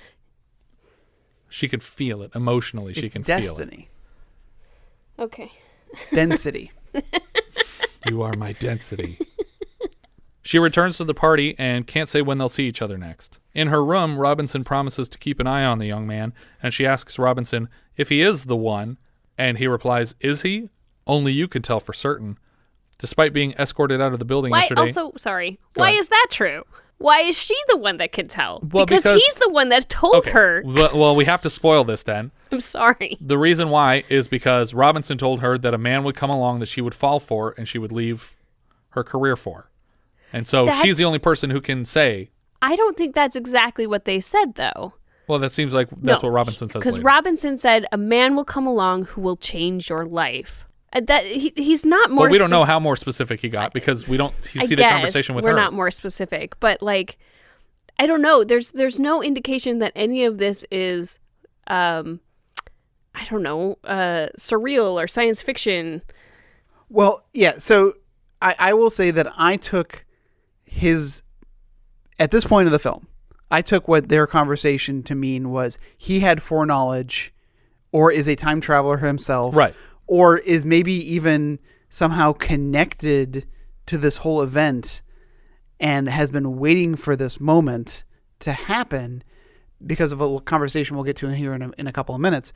She could feel it emotionally. She can destiny. Feel it. Okay. Density. You are my density. She returns to the party and can't say when they'll see each other next. In her room, Robinson promises to keep an eye on the young man, and she asks Robinson if he is the one, and he replies, "Is he? Only you can tell for certain." Despite being escorted out of the building yesterday... Why is that true? Why is she the one that can tell? Well, because he's the one that told her. Well, we have to spoil this then. I'm sorry. The reason why is because Robinson told her that a man would come along that she would fall for and she would leave her career for. And so she's the only person who can say... I don't think that's exactly what they said, though. Well, that seems like that's what Robinson says because later. Robinson said, a man will come along who will change your life. That he's not more... Well, we don't know how more specific he got because we don't see the conversation with her. We're not more specific. But, like, I don't know. There's no indication that any of this is, I don't know, surreal or science fiction. Well, yeah. So I will say that I took at this point of the film, I took what their conversation to mean was he had foreknowledge or is a time traveler himself. Right. Or is maybe even somehow connected to this whole event and has been waiting for this moment to happen because of a conversation we'll get to here in a couple of minutes.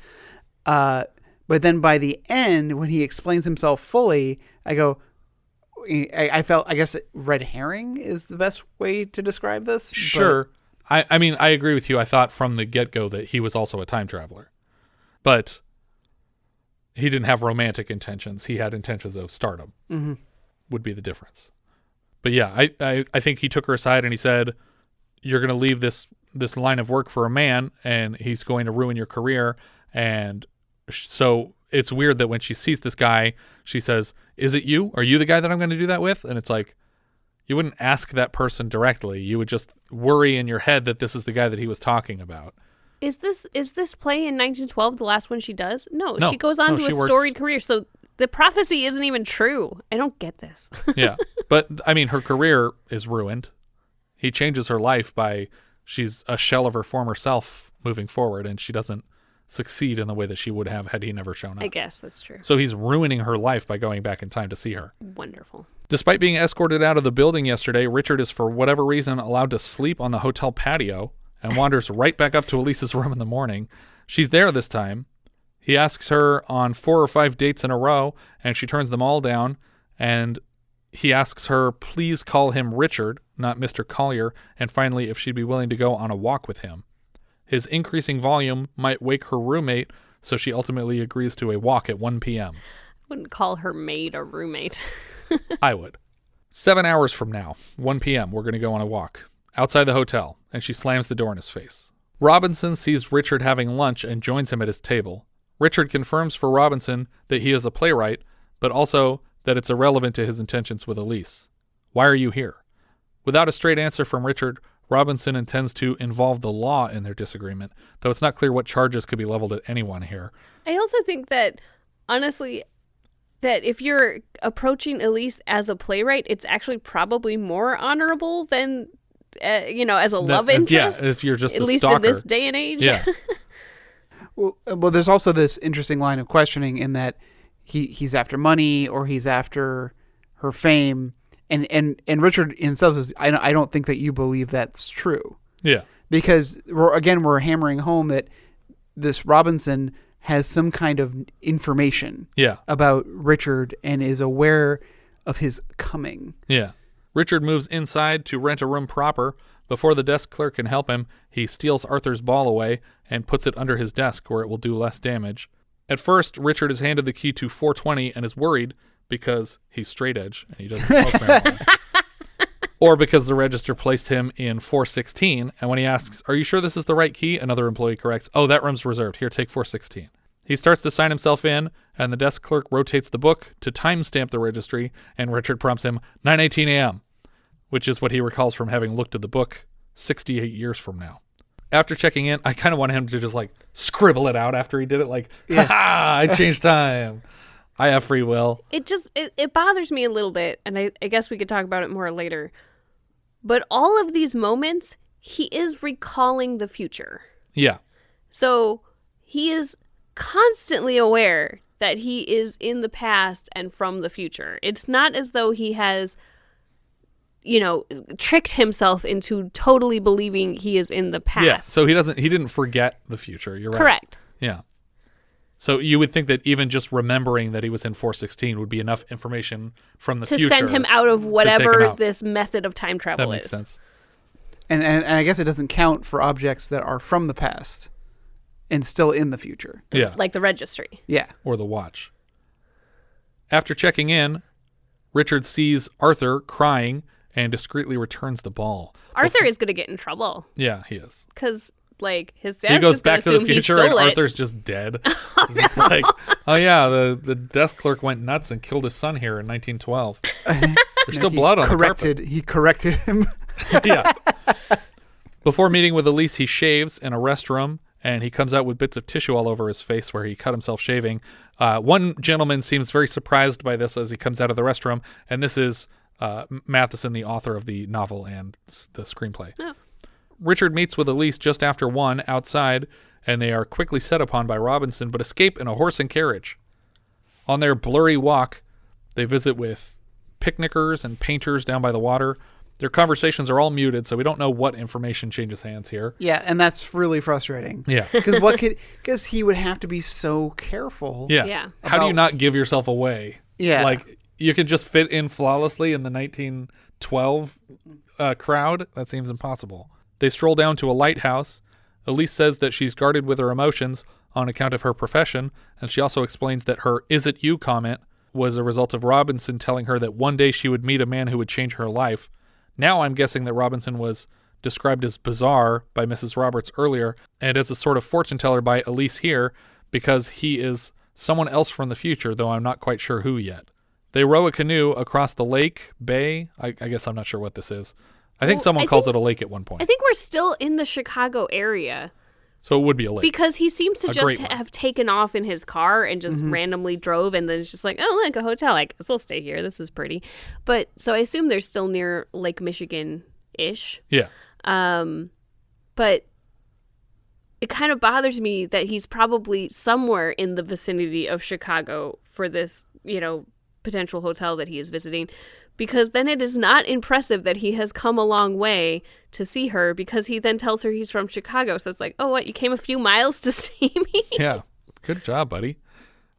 But then by the end, when he explains himself fully, I felt, I guess, red herring is the best way to describe this. Sure. I mean, I agree with you. I thought from the get-go that he was also a time traveler. But he didn't have romantic intentions. He had intentions of stardom, would be the difference. But yeah, I think he took her aside and he said, "You're going to leave this line of work for a man, and he's going to ruin your career." And so it's weird that when she sees this guy, she says, "Is it you? Are you the guy that I'm going to do that with?" And it's like, you wouldn't ask that person directly. You would just worry in your head that this is the guy that he was talking about. Is this play in 1912 the last one she does? No, No. she goes on No, to she a works- storied career. So the prophecy isn't even true. I don't get this. Yeah. But, I mean, her career is ruined. He changes her life by she's a shell of her former self moving forward, and she doesn't succeed in the way that she would have had he never shown up. I guess that's true. So he's ruining her life by going back in time to see her. Wonderful. Despite being escorted out of the building yesterday, Richard is for whatever reason allowed to sleep on the hotel patio and wanders right back up to Elise's room in the morning. She's there this time. He asks her on 4 or 5 dates in a row, and she turns them all down, and he asks her, please call him Richard, not Mr. Collier, and finally if she'd be willing to go on a walk with him. His increasing volume might wake her roommate, so she ultimately agrees to a walk at 1 p.m. I wouldn't call her maid or roommate. I would. 7 hours from now, 1 p.m., we're going to go on a walk outside the hotel, and she slams the door in his face. Robinson sees Richard having lunch and joins him at his table. Richard confirms for Robinson that he is a playwright, but also that it's irrelevant to his intentions with Elise. Why are you here? Without a straight answer from Richard, Robinson intends to involve the law in their disagreement, though it's not clear what charges could be leveled at anyone here. I also think that, honestly, that if you're approaching Elise as a playwright, it's actually probably more honorable than, as a love interest. Yeah, if you're just at a least stalker. in this day and age. Yeah. Well, there's also this interesting line of questioning in that he's after money or he's after her fame, and Richard himself says, I don't think that you believe that's true. Yeah. Because we're hammering home that this Robinson has some kind of information about Richard and is aware of his coming. Yeah. Richard moves inside to rent a room proper. Before the desk clerk can help him, he steals Arthur's ball away and puts it under his desk where it will do less damage. At first, Richard is handed the key to 420 and is worried because he's straight edge and he doesn't smoke marijuana. Or because the register placed him in 416, and when he asks, are you sure this is the right key? Another employee corrects, oh, that room's reserved. Here, take 416. He starts to sign himself in, and the desk clerk rotates the book to timestamp the registry, and Richard prompts him 9:18 a.m., which is what he recalls from having looked at the book 68 years from now. After checking in, I kind of want him to just scribble it out after he did it, ha, I changed time. I have free will. It bothers me a little bit, and I guess we could talk about it more later. But all of these moments, he is recalling the future. Yeah. So he is constantly aware that he is in the past and from the future. It's not as though he has, tricked himself into totally believing he is in the past. Yeah, so he didn't forget the future. You're right. Correct. Yeah. So you would think that even just remembering that he was in 416 would be enough information from the future to send him out of whatever this method of time travel is. That makes sense. And I guess it doesn't count for objects that are from the past and still in the future. Yeah. Like the registry. Yeah. Or the watch. After checking in, Richard sees Arthur crying and discreetly returns the ball. Arthur is going to get in trouble. Yeah, he is. Because his dad's he goes just going back to to the assume he future stole and it. Arthur's just dead. It's like, oh yeah, the desk clerk went nuts and killed his son here in 1912. There's still blood on the carpet. He corrected him. Yeah. Before meeting with Elise, he shaves in a restroom, and he comes out with bits of tissue all over his face where he cut himself shaving. One gentleman seems very surprised by this as he comes out of the restroom, and this is Matheson, the author of the novel and the screenplay. Oh. Richard meets with Elise just after 1 outside, and they are quickly set upon by Robinson, but escape in a horse and carriage. On their blurry walk, they visit with picnickers and painters down by the water. Their conversations are all muted, so we don't know what information changes hands here. Yeah, and that's really frustrating. Yeah. Because he would have to be so careful. Yeah. How do you not give yourself away? Yeah. You could just fit in flawlessly in the 1912 crowd? That seems impossible. They stroll down to a lighthouse. Elise says that she's guarded with her emotions on account of her profession, and she also explains that her "is it you" comment was a result of Robinson telling her that one day she would meet a man who would change her life. Now I'm guessing that Robinson was described as bizarre by Mrs. Roberts earlier, and as a sort of fortune teller by Elise here, because he is someone else from the future, though I'm not quite sure who yet. They row a canoe across the lake, bay. I guess I'm not sure what this is. I think someone calls it a lake at one point. I think we're still in the Chicago area. So it would be a lake. Because he seems to just have taken off in his car and just randomly drove, and then it's just like, oh, look, a hotel. I guess I'll stay here. This is pretty. But so I assume they're still near Lake Michigan-ish. Yeah. But it kind of bothers me that he's probably somewhere in the vicinity of Chicago for this, potential hotel that he is visiting, because then it is not impressive that he has come a long way to see her, because he then tells her he's from Chicago. So it's like, oh, what? You came a few miles to see me? Yeah. Good job, buddy.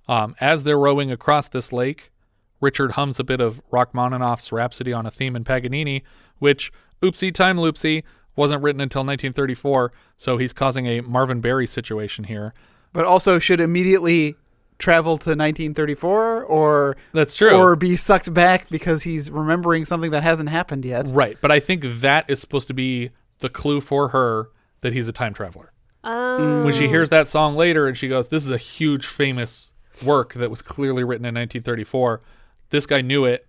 As they're rowing across this lake, Richard hums a bit of Rachmaninoff's Rhapsody on a Theme in Paganini, which, oopsie time loopsie, wasn't written until 1934, so he's causing a Marvin Berry situation here. But also should immediately travel to 1934 or that's true, or be sucked back because he's remembering something that hasn't happened yet. Right, but I think that is supposed to be the clue for her that he's a time traveler. Oh. When she hears that song later and she goes, this is a huge famous work that was clearly written in 1934. This guy knew it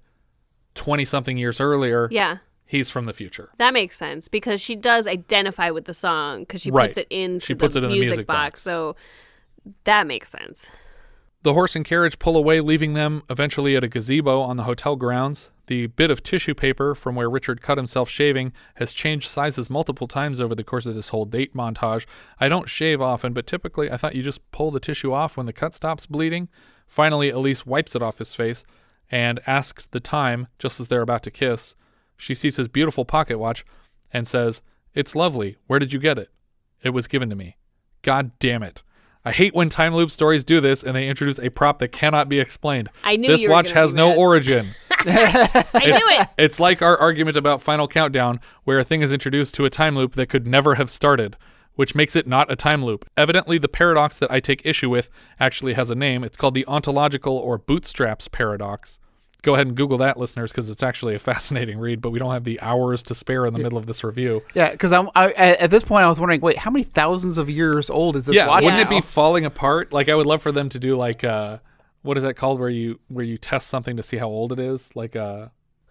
20-something years earlier. Yeah. He's from the future. That makes sense, because she does identify with the song because she puts it into the music box. So that makes sense. The horse and carriage pull away, leaving them eventually at a gazebo on the hotel grounds. The bit of tissue paper from where Richard cut himself shaving has changed sizes multiple times over the course of this whole date montage. I don't shave often, but typically I thought you just pull the tissue off when the cut stops bleeding. Finally, Elise wipes it off his face and asks the time just as they're about to kiss. She sees his beautiful pocket watch and says, "It's lovely. Where did you get it?" "It was given to me." God damn it. I hate when time loop stories do this and they introduce a prop that cannot be explained. I knew this you were watch has no origin. I knew it. It's like our argument about Final Countdown, where a thing is introduced to a time loop that could never have started, which makes it not a time loop. Evidently, the paradox that I take issue with actually has a name. It's called the ontological or bootstraps paradox. Go ahead and Google that, listeners, because it's actually a fascinating read, but we don't have the hours to spare in the middle of this review. Yeah, because at this point I was wondering, wait, how many thousands of years old is this watch? Wouldn't it be falling apart? Like, I would love for them to do like, what is that called, where you test something to see how old it is? Like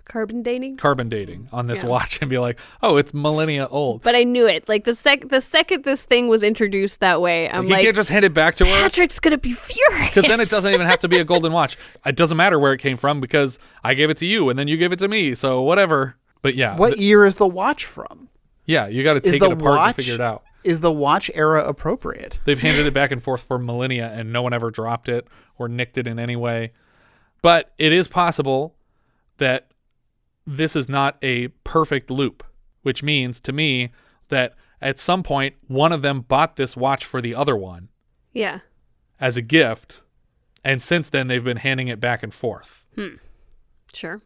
carbon dating on this watch and be like, oh, it's millennia old. But I knew it. Like the second this thing was introduced that way, I'm like, you can't just hand it back to her. Patrick's gonna be furious. Because then it doesn't even have to be a golden watch. It doesn't matter where it came from because I gave it to you and then you gave it to me. So whatever. But yeah. What year is the watch from? Yeah, you got to take it apart to figure it out. Is the watch era appropriate? They've handed it back and forth for millennia and no one ever dropped it or nicked it in any way. But it is possible that this is not a perfect loop, which means to me that at some point one of them bought this watch for the other one. Yeah. As a gift, and since then they've been handing it back and forth. Sure.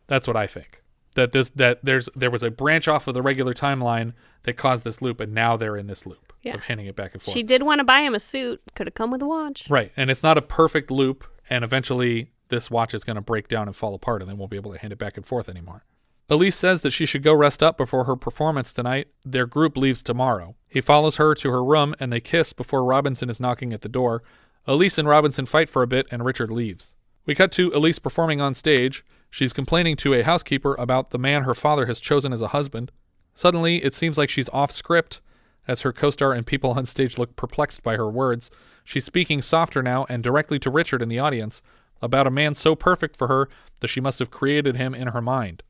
That's what I think. That there was a branch off of the regular timeline that caused this loop, and now they're in this loop of handing it back and forth. She did want to buy him a suit. Could have come with a watch. Right, and it's not a perfect loop, and eventually this watch is going to break down and fall apart, and they won't be able to hand it back and forth anymore. Elise says that she should go rest up before her performance tonight. Their group leaves tomorrow. He follows her to her room, and they kiss before Robinson is knocking at the door. Elise and Robinson fight for a bit, and Richard leaves. We cut to Elise performing on stage. She's complaining to a housekeeper about the man her father has chosen as a husband. Suddenly, it seems like she's off script, as her co-star and people on stage look perplexed by her words. She's speaking softer now and directly to Richard in the audience, about a man so perfect for her that she must have created him in her mind.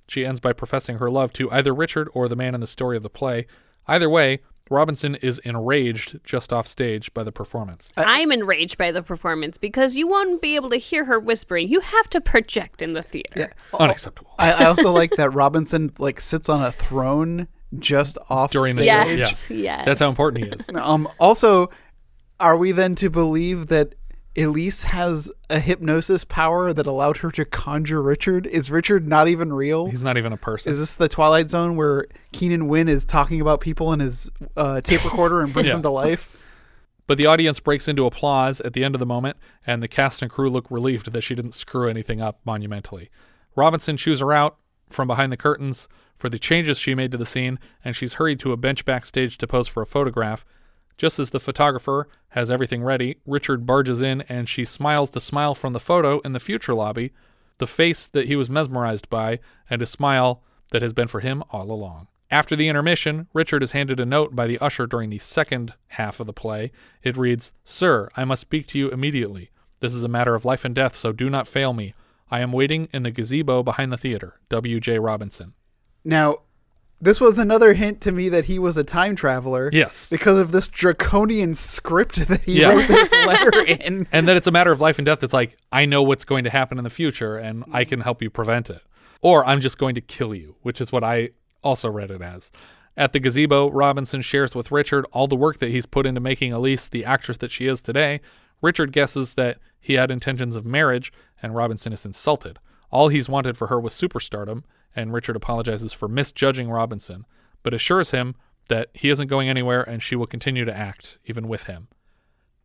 She ends by professing her love to either Richard or the man in the story of the play. Either way, Robinson is enraged just off stage by the performance. I'm enraged by the performance because you won't be able to hear her whispering. You have to project in the theater. Yeah. Unacceptable. I also like that Robinson sits on a throne just off during the stage. show. Yeah. That's how important he is. Also, are we then to believe that Elise has a hypnosis power that allowed her to conjure Richard? Is Richard not even real? He's not even a person. Is this the Twilight Zone where Keenan Wynn is talking about people in his tape recorder and brings them to life? But the audience breaks into applause at the end of the moment, and the cast and crew look relieved that she didn't screw anything up monumentally. Robinson chews her out from behind the curtains for the changes she made to the scene, and she's hurried to a bench backstage to pose for a photograph. Just as the photographer has everything ready, Richard barges in and she smiles the smile from the photo in the future lobby, the face that he was mesmerized by, and a smile that has been for him all along. After the intermission, Richard is handed a note by the usher during the second half of the play. It reads, "Sir, I must speak to you immediately. This is a matter of life and death, so do not fail me. I am waiting in the gazebo behind the theater. W.J. Robinson." Now, this was another hint to me that he was a time traveler. Yes. Because of this draconian script that he wrote this letter in. And that it's a matter of life and death. It's like, I know what's going to happen in the future, and I can help you prevent it. Or I'm just going to kill you, which is what I also read it as. At the gazebo, Robinson shares with Richard all the work that he's put into making Elise the actress that she is today. Richard guesses that he had intentions of marriage, and Robinson is insulted. All he's wanted for her was superstardom, and Richard apologizes for misjudging Robinson, but assures him that he isn't going anywhere and she will continue to act, even with him.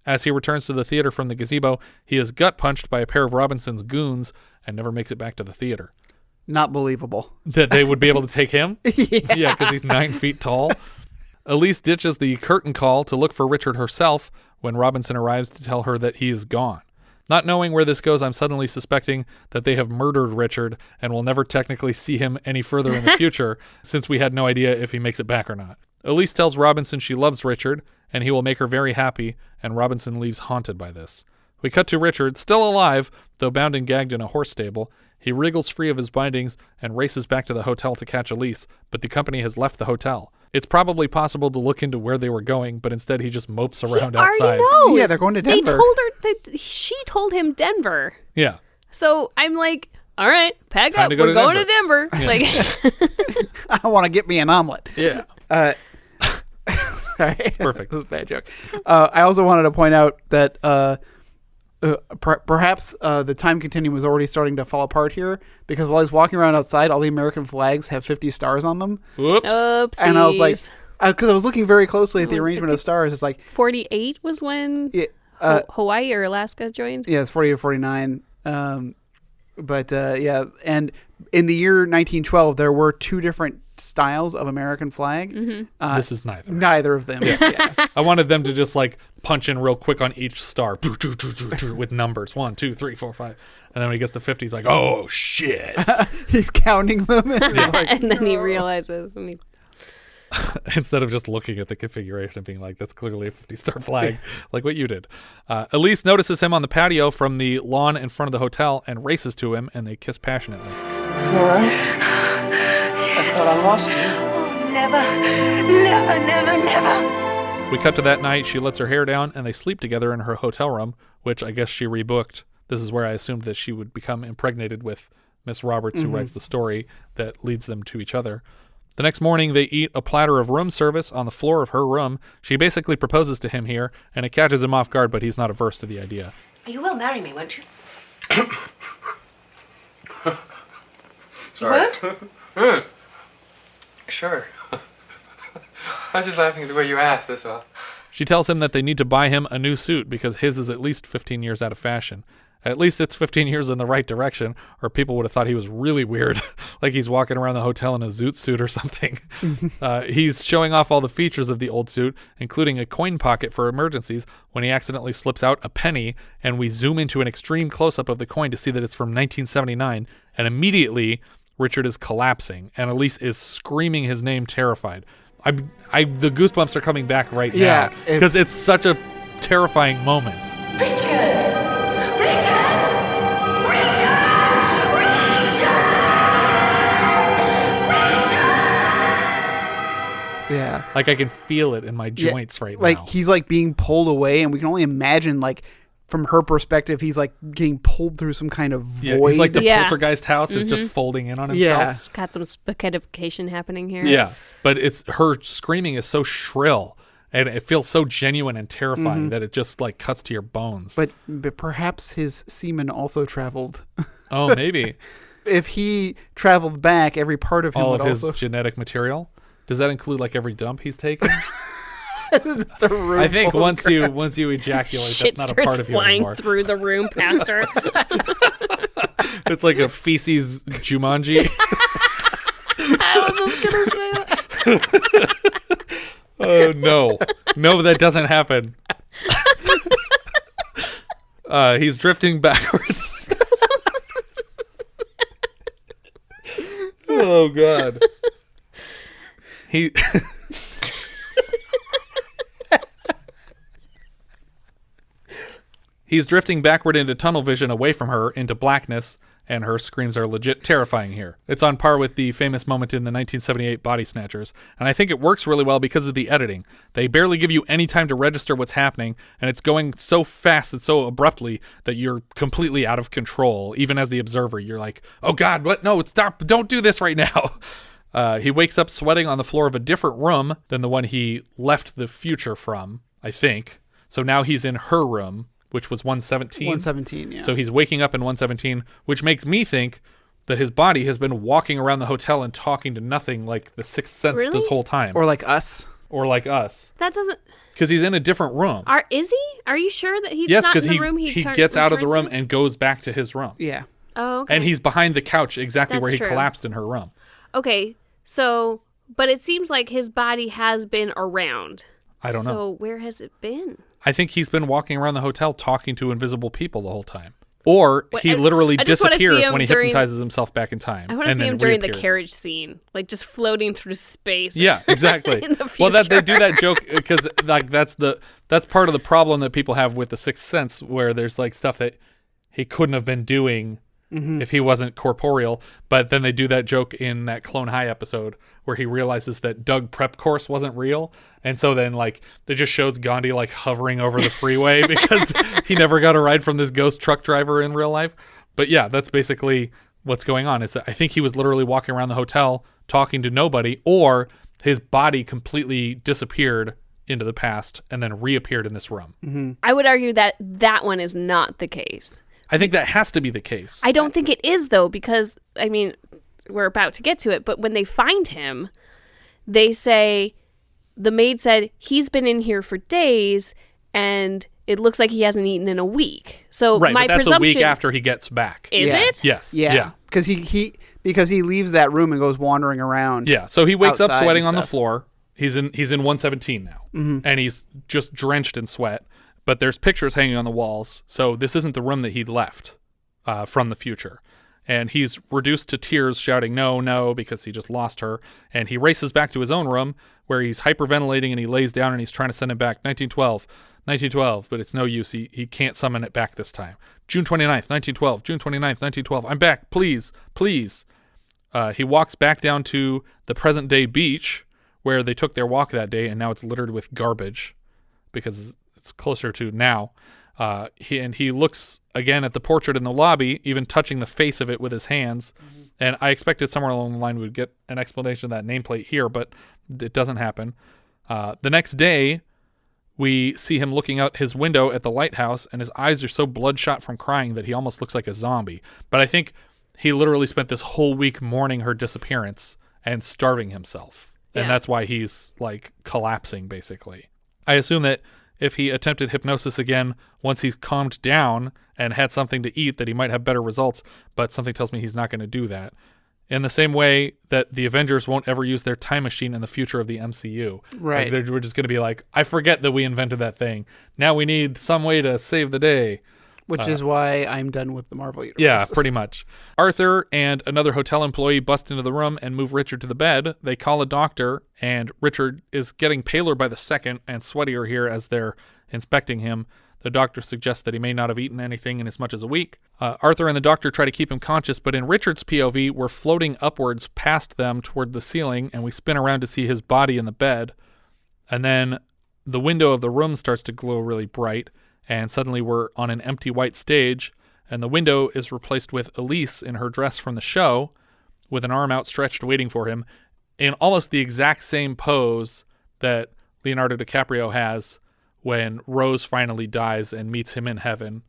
As he returns to the theater from the gazebo, he is gut-punched by a pair of Robinson's goons and never makes it back to the theater. Not believable. That they would be able to take him? Yeah, because he's 9 feet tall. Elise ditches the curtain call to look for Richard herself when Robinson arrives to tell her that he is gone. Not knowing where this goes, I'm suddenly suspecting that they have murdered Richard and will never technically see him any further in the future, since we had no idea if he makes it back or not. Elise tells Robinson she loves Richard, and he will make her very happy, and Robinson leaves haunted by this. We cut to Richard, still alive, though bound and gagged in a horse stable. He wriggles free of his bindings and races back to the hotel to catch Elise, but the company has left the hotel. It's probably possible to look into where they were going, but instead he just mopes around outside. Knows. Yeah, they're going to Denver. They told her she told him Denver. Yeah. So I'm like, all right, pack Time up. to go We're to going Denver. to Denver. Yeah. I want to get me an omelet. Yeah. Sorry. Perfect. This is a bad joke. I also wanted to point out that perhaps the time continuum was already starting to fall apart here, because while he's walking around outside, all the American flags have 50 stars on them. Whoops. Oopsies. And I was like, because I was looking very closely at the arrangement of stars. It's like 48 was when Hawaii or Alaska joined. Yeah, it's 40 or 49. But yeah, and in the year 1912, there were two different styles of American flag. Mm-hmm. This is neither. Neither of them. Yeah. I wanted them to just like punch in real quick on each star with numbers 1, 2, 3, 4, 5, and then when he gets to 50, he's like, "Oh shit!" He's counting them, and, and then he realizes. Instead of just looking at the configuration and being like, "That's clearly a 50-star flag," like what you did. Elise notices him on the patio from the lawn in front of the hotel and races to him, and they kiss passionately. You all right? I thought I lost you. Oh, never. We cut to that night. She lets her hair down, and they sleep together in her hotel room, which I guess she rebooked. This is where I assumed that she would become impregnated with Miss Roberts, who writes the story that leads them to each other. The next morning, they eat a platter of room service on the floor of her room. She basically proposes to him here, and it catches him off guard, but he's not averse to the idea. You will marry me, won't you? Sorry. You won't? Sure. I was just laughing at the way you asked, that's all. She tells him that they need to buy him a new suit because his is at least 15 years out of fashion. At least it's 15 years in the right direction, or people would have thought he was really weird, like he's walking around the hotel in a zoot suit or something. He's showing off all the features of the old suit, including a coin pocket for emergencies, when he accidentally slips out a penny, and we zoom into an extreme close-up of the coin to see that it's from 1979, and immediately Richard is collapsing, and Elise is screaming his name terrified. The goosebumps are coming back right now, because it's such a terrifying moment. Richard! Yeah. Like I can feel it in my joints right now. Like he's like being pulled away, and we can only imagine like from her perspective, he's like getting pulled through some kind of void. Yeah, he's like the poltergeist house is just folding in on himself. Yeah. It's got some spaghettification happening here. Yeah, but it's her screaming is so shrill, and it feels so genuine and terrifying that it just like cuts to your bones. But perhaps his semen also traveled. Oh, maybe. If he traveled back, every part of him all would of his also... genetic material. Does that include like every dump he's taken? Just a room I think full of crap. once you ejaculate, Shit that's not a starts part of you flying anymore. through the room past her. It's like a feces Jumanji. I was just gonna say that. Oh, no. No, that doesn't happen. He's drifting backwards. Oh, God. He's drifting backward into tunnel vision away from her into blackness, and her screams are legit terrifying here. It's on par with the famous moment in the 1978 Body Snatchers, and I think it works really well because of the editing. They barely give you any time to register what's happening, and it's going so fast and so abruptly that you're completely out of control. Even as the observer, you're like, oh God, what? No, stop, don't do this right now. He wakes up sweating on the floor of a different room than the one he left the future from, I think. So now he's in her room, which was 117. 117, yeah. So he's waking up in 117, which makes me think that his body has been walking around the hotel and talking to nothing like the Sixth Sense this whole time. Or like us. That doesn't... Because he's in a different room. Is he? Are you sure that he's yes, not in the he, room he gets out of the room and goes back to his room. Yeah. Oh, okay. And he's behind the couch exactly That's where he true. collapsed in her room. Okay, so... But it seems like his body has been around. I don't know. So where has it been? I think he's been walking around the hotel talking to invisible people the whole time. Or he I literally just wanna see disappears him when he during- hypnotizes himself back in time. I want to see him during the reappear. carriage scene, like just floating through space. Yeah, exactly. in the Well, they do future. that joke because like that's part of the problem that people have with the Sixth Sense, where there's like stuff that he couldn't have been doing if he wasn't corporeal. But then they do that joke in that Clone High episode where he realizes that Doug prep course wasn't real, and so then like it just shows Gandhi like hovering over the freeway because he never got a ride from this ghost truck driver in real life. But yeah, that's basically what's going on. Is that I think he was literally walking around the hotel talking to nobody, or his body completely disappeared into the past and then reappeared in this room. I would argue that that one is not the case. I think that has to be the case. I don't think it is, though, because, I mean, we're about to get to it, but when they find him, they say, the maid said, he's been in here for days, and it looks like he hasn't eaten in a week. So right, my but that's presumption... a week after he gets back. Is it? Yes. Yeah. Because he leaves that room and goes wandering around. Yeah, so he wakes up outside sweating and on the stuff. floor. He's in 117 now, and he's just drenched in sweat. But there's pictures hanging on the walls, so this isn't the room that he'd left from the future. And he's reduced to tears, shouting, no, no, because he just lost her. And he races back to his own room, where he's hyperventilating, and he lays down, and he's trying to send it back. 1912, but it's no use. He can't summon it back this time. June 29th, 1912, June 29th, 1912. I'm back, please, please. He walks back down to the present-day beach, where they took their walk that day, and now it's littered with garbage, because it's closer to now. He looks again at the portrait in the lobby, even touching the face of it with his hands. And I expected somewhere along the line we would get an explanation of that nameplate here, but it doesn't happen. The next day, we see him looking out his window at the lighthouse, and his eyes are so bloodshot from crying that he almost looks like a zombie. But I think he literally spent this whole week mourning her disappearance and starving himself. And that's why he's like collapsing, basically. I assume that if he attempted hypnosis again, once he's calmed down and had something to eat, that he might have better results, but something tells me he's not going to do that. In the same way that the Avengers won't ever use their time machine in the future of the MCU. Right. Like we're just going to be like, I forget that we invented that thing. Now we need some way to save the day. Which is why I'm done with the Marvel Universe. Yeah, pretty much. Arthur and another hotel employee bust into the room and move Richard to the bed. They call a doctor, and Richard is getting paler by the second and sweatier here as they're inspecting him. The doctor suggests that he may not have eaten anything in as much as a week. Arthur and the doctor try to keep him conscious, but in Richard's POV, we're floating upwards past them toward the ceiling, and we spin around to see his body in the bed. And then the window of the room starts to glow really bright, and suddenly we're on an empty white stage, and the window is replaced with Elise in her dress from the show, with an arm outstretched waiting for him, in almost the exact same pose that Leonardo DiCaprio has when Rose finally dies and meets him in heaven.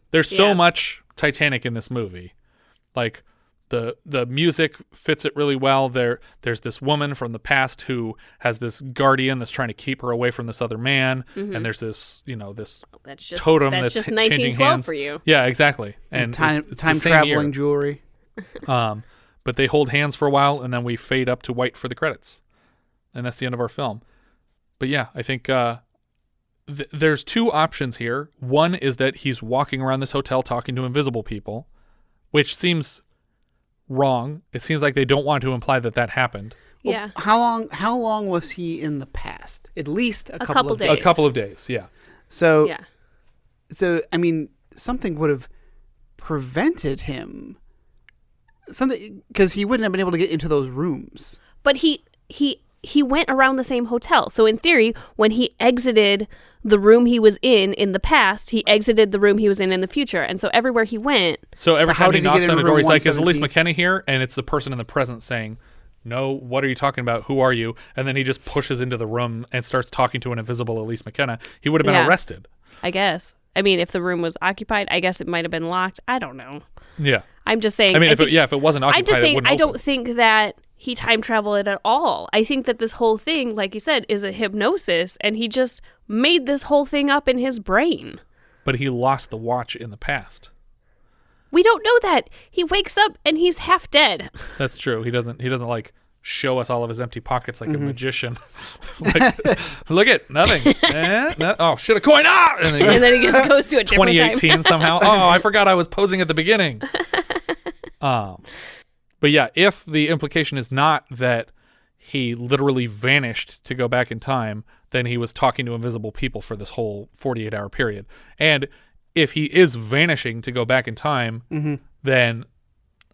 There's so much Titanic in this movie. Like, the music fits it really well. There's this woman from the past who has this guardian that's trying to keep her away from this other man, and there's this this totem that's just changing 1912 hands. for you. Yeah, exactly. And time it's the same traveling year. jewelry. But they hold hands for a while, and then we fade up to white for the credits, and that's the end of our film. But yeah, I think there's two options here. One is that he's walking around this hotel talking to invisible people, which seems wrong. It seems like they don't want to imply that happened. Yeah. Well, how long was he in the past? At least a couple of days. A couple of days, yeah. So I mean, something would have prevented him. Something, because he wouldn't have been able to get into those rooms. But he went around the same hotel. So in theory, when he exited the room he was in the past, he exited the room he was in the future. And so everywhere he went. So every time he knocks on the door, he's like, is Elise 117? McKenna here? And it's the person in the present saying, no, what are you talking about? Who are you? And then he just pushes into the room and starts talking to an invisible Elise McKenna. He would have been arrested. I guess. I mean, if the room was occupied, I guess it might have been locked. I don't know. Yeah. I'm just saying. I mean, if it wasn't occupied, I'm just saying, I don't open. think that he time traveled at all. I think that this whole thing, like you said, is a hypnosis, and he just made this whole thing up in his brain. But he lost the watch in the past. We don't know that. He wakes up and he's half dead. That's true. He doesn't like show us all of his empty pockets like a magician. Like, look at nothing. Oh shit, a coin! Ah! And then he just goes to a different 2018 time. somehow. Oh, I forgot I was posing at the beginning. But yeah, if the implication is not that he literally vanished to go back in time, then he was talking to invisible people for this whole 48-hour period. And if he is vanishing to go back in time, then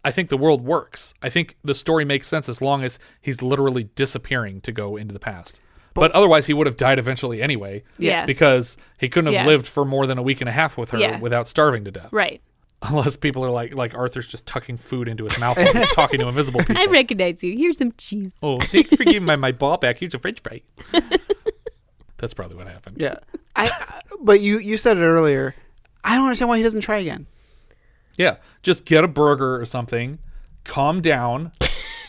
I think the world works. I think the story makes sense as long as he's literally disappearing to go into the past. But otherwise, he would have died eventually anyway. Yeah. Because he couldn't have lived for more than a week and a half with her without starving to death. Right. Unless people are like Arthur's just tucking food into his mouth while he's talking to invisible people. I recognize you. Here's some cheese. Oh, thanks for giving my ball back. Here's a French fry. That's probably what happened. Yeah. But you said it earlier. I don't understand why he doesn't try again. Yeah. Just get a burger or something. Calm down.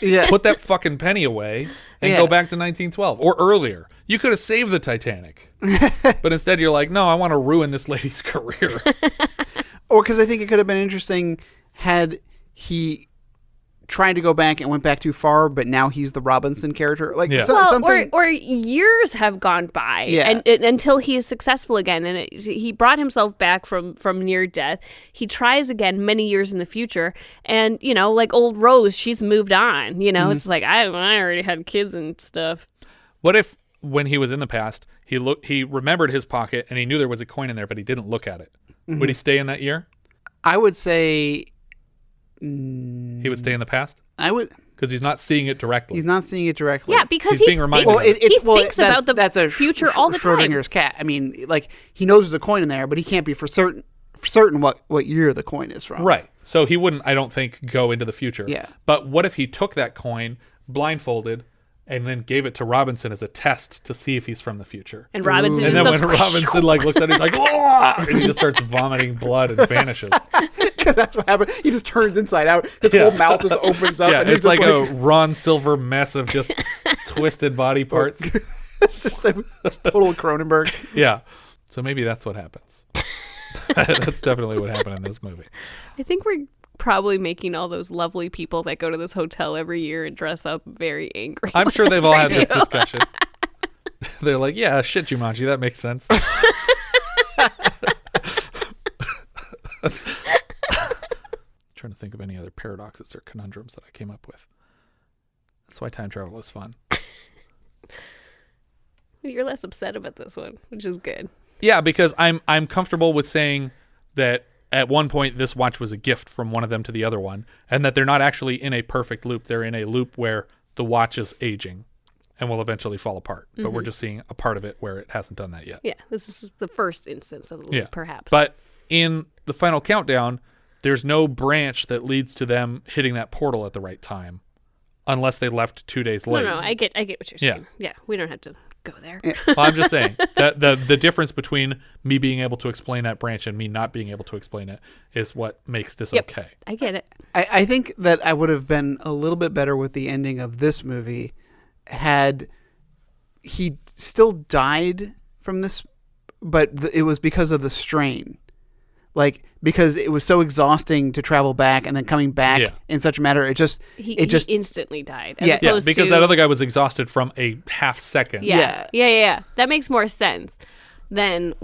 Yeah. Put that fucking penny away and go back to 1912 or earlier. You could have saved the Titanic. But instead you're like, no, I want to ruin this lady's career. Or because I think it could have been interesting had he tried to go back and went back too far, but now he's the Robinson character. Like something. Or years have gone by, and until he is successful again, and he brought himself back from near death. He tries again many years in the future, and like old Rose, she's moved on. It's like I already had kids and stuff. What if when he was in the past, he remembered his pocket and he knew there was a coin in there, but he didn't look at it? Would he stay in that year? I would say he would stay in the past. I would, because he's not seeing it directly. He's not seeing it directly. Yeah, because he's being reminded. He thinks about the future all the time. Schrodinger's cat. I mean, like he knows there's a coin in there, but he can't be for certain what year the coin is from. Right. So he wouldn't, I don't think, go into the future. Yeah. But what if he took that coin blindfolded and then gave it to Robinson as a test to see if he's from the future? And Robinson and just then goes, when Robinson looks at it, he's like, "Whoa!" and he just starts vomiting blood and vanishes. Because that's what happened. He just turns inside out. His whole mouth just opens up. Yeah, and it's like a Ron Silver mess of just twisted body parts. just total Cronenberg. Yeah. So maybe that's what happens. That's definitely what happened in this movie. I think we're probably making all those lovely people that go to this hotel every year and dress up very angry. I'm sure they've all had this discussion. They're like, yeah, shit, Jumanji, that makes sense. Trying to think of any other paradoxes or conundrums that I came up with. That's why time travel is fun. You're less upset about this one, which is good. Yeah, because I'm comfortable with saying that at one point this watch was a gift from one of them to the other one, and that they're not actually in a perfect loop. They're in a loop where the watch is aging and will eventually fall apart. But we're just seeing a part of it where it hasn't done that yet. Yeah, this is the first instance of the loop, perhaps. But in the final countdown, there's no branch that leads to them hitting that portal at the right time, unless they left 2 days late. No, I get what you're saying. Yeah, we don't have to go there. Well, I'm just saying that the difference between me being able to explain that branch and me not being able to explain it is what makes this okay. I get it. I think that I would have been a little bit better with the ending of this movie had he still died from this, but it was because of the strain. like because it was so exhausting to travel back and then coming back in such a matter. He instantly died. As Yeah, opposed because to, that other guy was exhausted from a half second. Yeah. That makes more sense than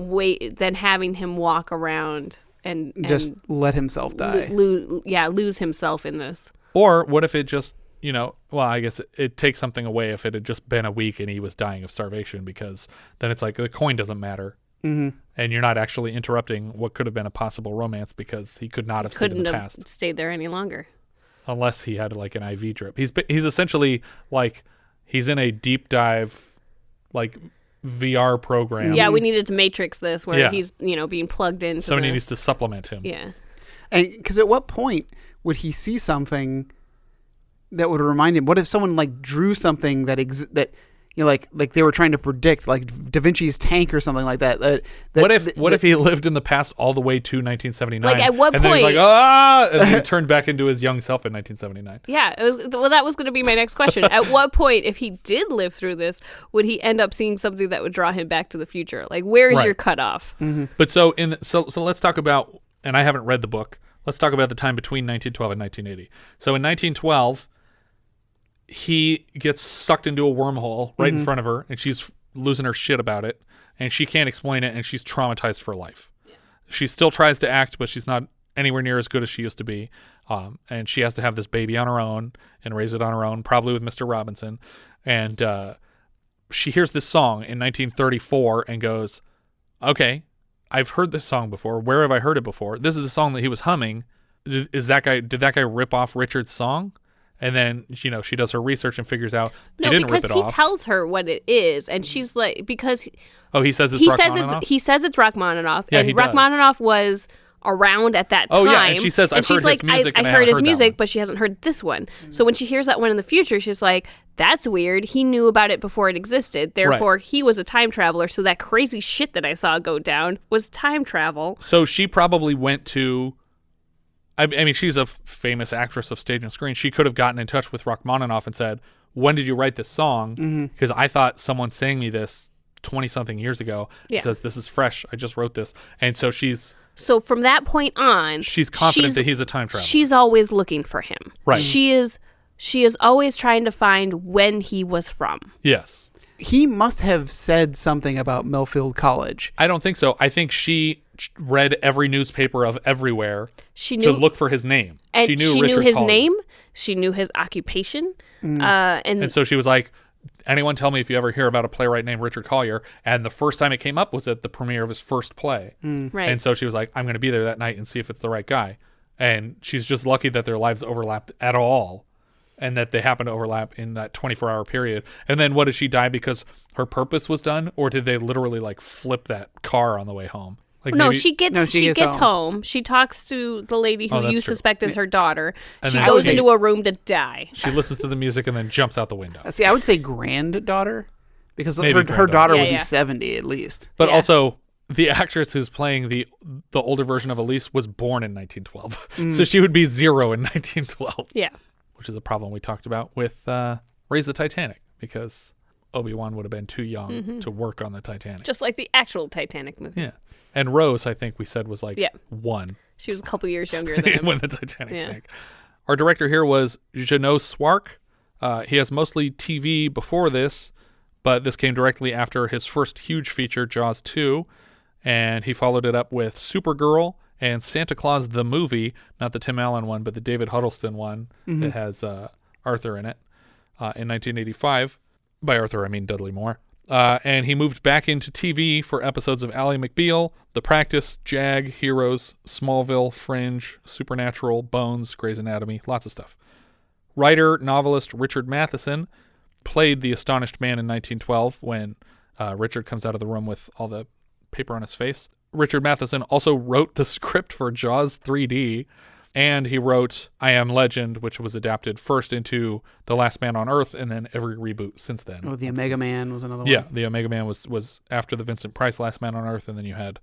having him walk around and just let himself die. Lose himself in this. Or what if it just, well, I guess it takes something away if it had just been a week and he was dying of starvation, because then it's like the coin doesn't matter. Mm-hmm. And you're not actually interrupting what could have been a possible romance because he could not have stayed in the past. Couldn't have stayed there any longer. Unless he had like an IV drip. He's essentially like he's in a deep dive like VR program. Yeah, we needed to matrix this where he's, being plugged into somebody needs to supplement him. Yeah. And because at what point would he see something that would remind him? What if someone like drew something that like they were trying to predict, like Da Vinci's tank or something like that? What if he lived in the past all the way to 1979? Like at what and point? Then he's like, and then he turned back into his young self in 1979. Yeah, that was going to be my next question. At what point, if he did live through this, would he end up seeing something that would draw him back to the future? Like, where is your cutoff? Mm-hmm. But so let's talk about, and I haven't read the book. Let's talk about the time between 1912 and 1980. So in 1912. He gets sucked into a wormhole right in front of her, and she's losing her shit about it, and she can't explain it, and she's traumatized for life. Yeah. She still tries to act, but she's not anywhere near as good as she used to be, and she has to have this baby on her own and raise it on her own, probably with Mr. Robinson, and she hears this song in 1934 and goes, okay, I've heard this song before. Where have I heard it before? This is the song that he was humming. Did that guy rip off Richard's song? And then, she does her research and figures out he didn't rip it off. Because he tells her what it is, and she's like, because... he says it's Rachmaninoff? He says it's Rachmaninoff, yeah, and Rachmaninoff was around at that time. Oh, yeah, and she says, I've heard his music, I heard his music, but she hasn't heard this one. So when she hears that one in the future, she's like, that's weird. He knew about it before it existed. Therefore, he was a time traveler, so that crazy shit that I saw go down was time travel. So she probably went to... I mean, she's a famous actress of stage and screen. She could have gotten in touch with Rachmaninoff and said, when did you write this song? Because I thought someone sang me this 20-something years ago. Yeah. Says, this is fresh. I just wrote this. And so So from that point on... She's confident that he's a time traveler. She's always looking for him. Right. She is always trying to find when he was from. Yes. He must have said something about Millfield College. I don't think so. I think she read every newspaper of everywhere to look for his name. And she knew his Collier. name. She knew his occupation. And so she was like, anyone tell me if you ever hear about a playwright named Richard Collier. And the first time it came up was at the premiere of his first play. Right. And so she was like, I'm going to be there that night and see if it's the right guy. And she's just lucky that their lives overlapped at all. And that they happen to overlap in that 24-hour period. And then what, did she die because her purpose was done? Or did they literally like flip that car on the way home? Like she gets home. She talks to the lady who you suspect is her daughter. And she goes into a room to die. She listens to the music and then jumps out the window. See, I would say granddaughter, because her daughter would be 70 at least. But also, the actress who's playing the older version of Elise was born in 1912. So she would be 0 in 1912. Yeah. Which is a problem we talked about with Raise the Titanic, because Obi-Wan would have been too young to work on the Titanic. Just like the actual Titanic movie. Yeah. And Rose, I think we said, was like 1. She was a couple years younger than him. when the Titanic sank. Our director here was Jeannot Szwarc. He has mostly TV before this, but this came directly after his first huge feature, Jaws 2. And he followed it up with Supergirl and Santa Claus the Movie, not the Tim Allen one, but the David Huddleston one that has Arthur in it, in 1985. By Arthur, I mean Dudley Moore. And he moved back into TV for episodes of Ally McBeal, The Practice, Jag, Heroes, Smallville, Fringe, Supernatural, Bones, Grey's Anatomy, lots of stuff. Writer, novelist Richard Matheson played the astonished man in 1912 when Richard comes out of the room with all the paper on his face. Richard Matheson also wrote the script for Jaws 3D, and he wrote I Am Legend, which was adapted first into The Last Man on Earth and then every reboot since then. Oh, The Omega Man was another one. Yeah, The Omega Man was after the Vincent Price Last Man on Earth, and then you had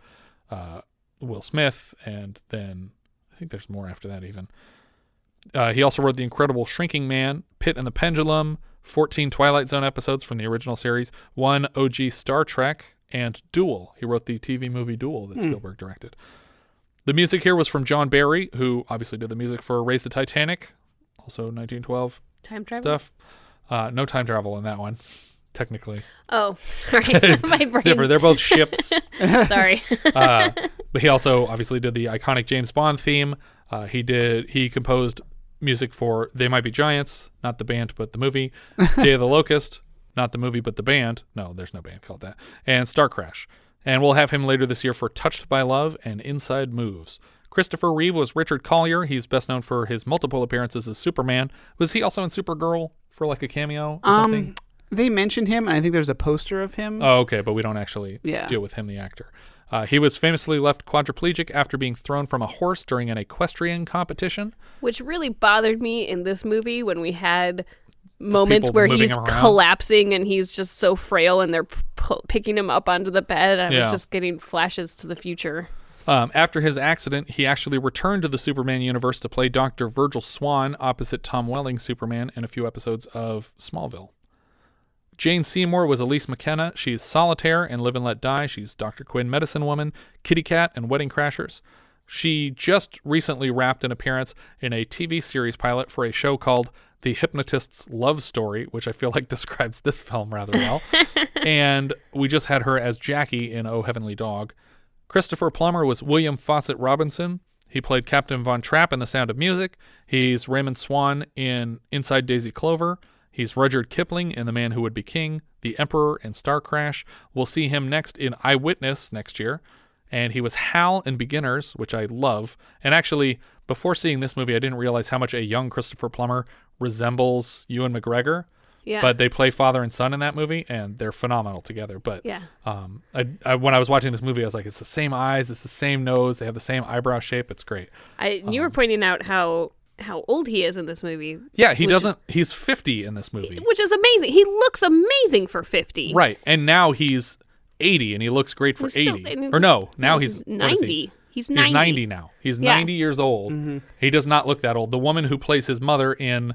Will Smith, and then I think there's more after that even. He also wrote The Incredible Shrinking Man, Pit and the Pendulum, 14 Twilight Zone episodes from the original series, 1 OG Star Trek, and Duel. He wrote the TV movie Duel that Spielberg directed. The music here was from John Barry, who obviously did the music for Raise the Titanic, also 1912 Time travel stuff. No time travel in that one, technically. Oh, sorry. My brain. Different. They're both ships. Sorry. But he also obviously did the iconic James Bond theme. He composed music for They Might Be Giants, not the band, but the movie. Day of the Locust, not the movie, but the band. No, there's no band called that. And Star Crash. And we'll have him later this year for Touched by Love and Inside Moves. Christopher Reeve was Richard Collier. He's best known for his multiple appearances as Superman. Was he also in Supergirl for like a cameo or something? They mentioned him, and I think there's a poster of him. Oh, okay, but we don't actually deal with him, the actor. He was famously left quadriplegic after being thrown from a horse during an equestrian competition. Which really bothered me in this movie when we had moments where he's around. collapsing and he's just so frail and they're picking him up onto the bed. I was just getting flashes to the future. After his accident, he actually returned to the Superman universe to play Dr. Virgil Swan opposite Tom Welling's Superman in a few episodes of Smallville. Jane Seymour was Elise McKenna. She's Solitaire in Live and Let Die. She's Dr. Quinn, Medicine Woman, Kitty Cat, and Wedding Crashers. She just recently wrapped an appearance in a TV series pilot for a show called The Hypnotist's Love Story, which I feel like describes this film rather well. And we just had her as Jackie in Oh Heavenly Dog. Christopher Plummer was William Fawcett Robinson. He played Captain Von Trapp in The Sound of Music. He's Raymond Swan in Inside Daisy Clover. He's Rudyard Kipling in The Man Who Would Be King, The Emperor in Star Crash. We'll see him next in Eyewitness next year. And he was Hal in Beginners, which I love. And actually, before seeing this movie, I didn't realize how much a young Christopher Plummer resembles Ewan McGregor. Yeah. But they play father and son in that movie, and they're phenomenal together. But yeah. When I was watching this movie, I was like, it's the same eyes, it's the same nose, they have the same eyebrow shape. It's great. You were pointing out how old he is in this movie. Yeah, he's 50 in this movie. Which is amazing. He looks amazing for 50. Right. And now he's 80 and he looks great for 80. Now he's 90. He's 90. He's 90 now. He's 90 years old. Mm-hmm. He does not look that old. The woman who plays his mother in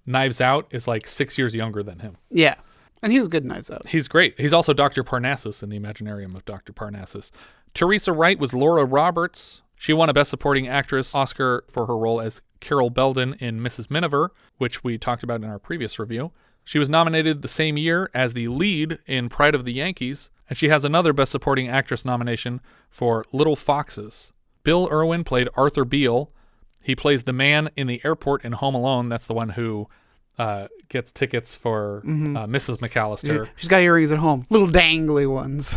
Knives Out is like 6 years younger than him. Yeah. And he was good in Knives Out. He's great. He's also Dr. Parnassus in the Imaginarium of Dr. Parnassus. Teresa Wright was Laura Roberts. She won a Best Supporting Actress Oscar for her role as Carol Belden in Mrs. Miniver, which we talked about in our previous review. She was nominated the same year as the lead in Pride of the Yankees, and she has another Best Supporting Actress nomination for Little Foxes. Bill Irwin played Arthur Biehl. He plays the man in the airport in Home Alone. That's the one who gets tickets for Mrs. McAllister. She's got earrings at home, little dangly ones.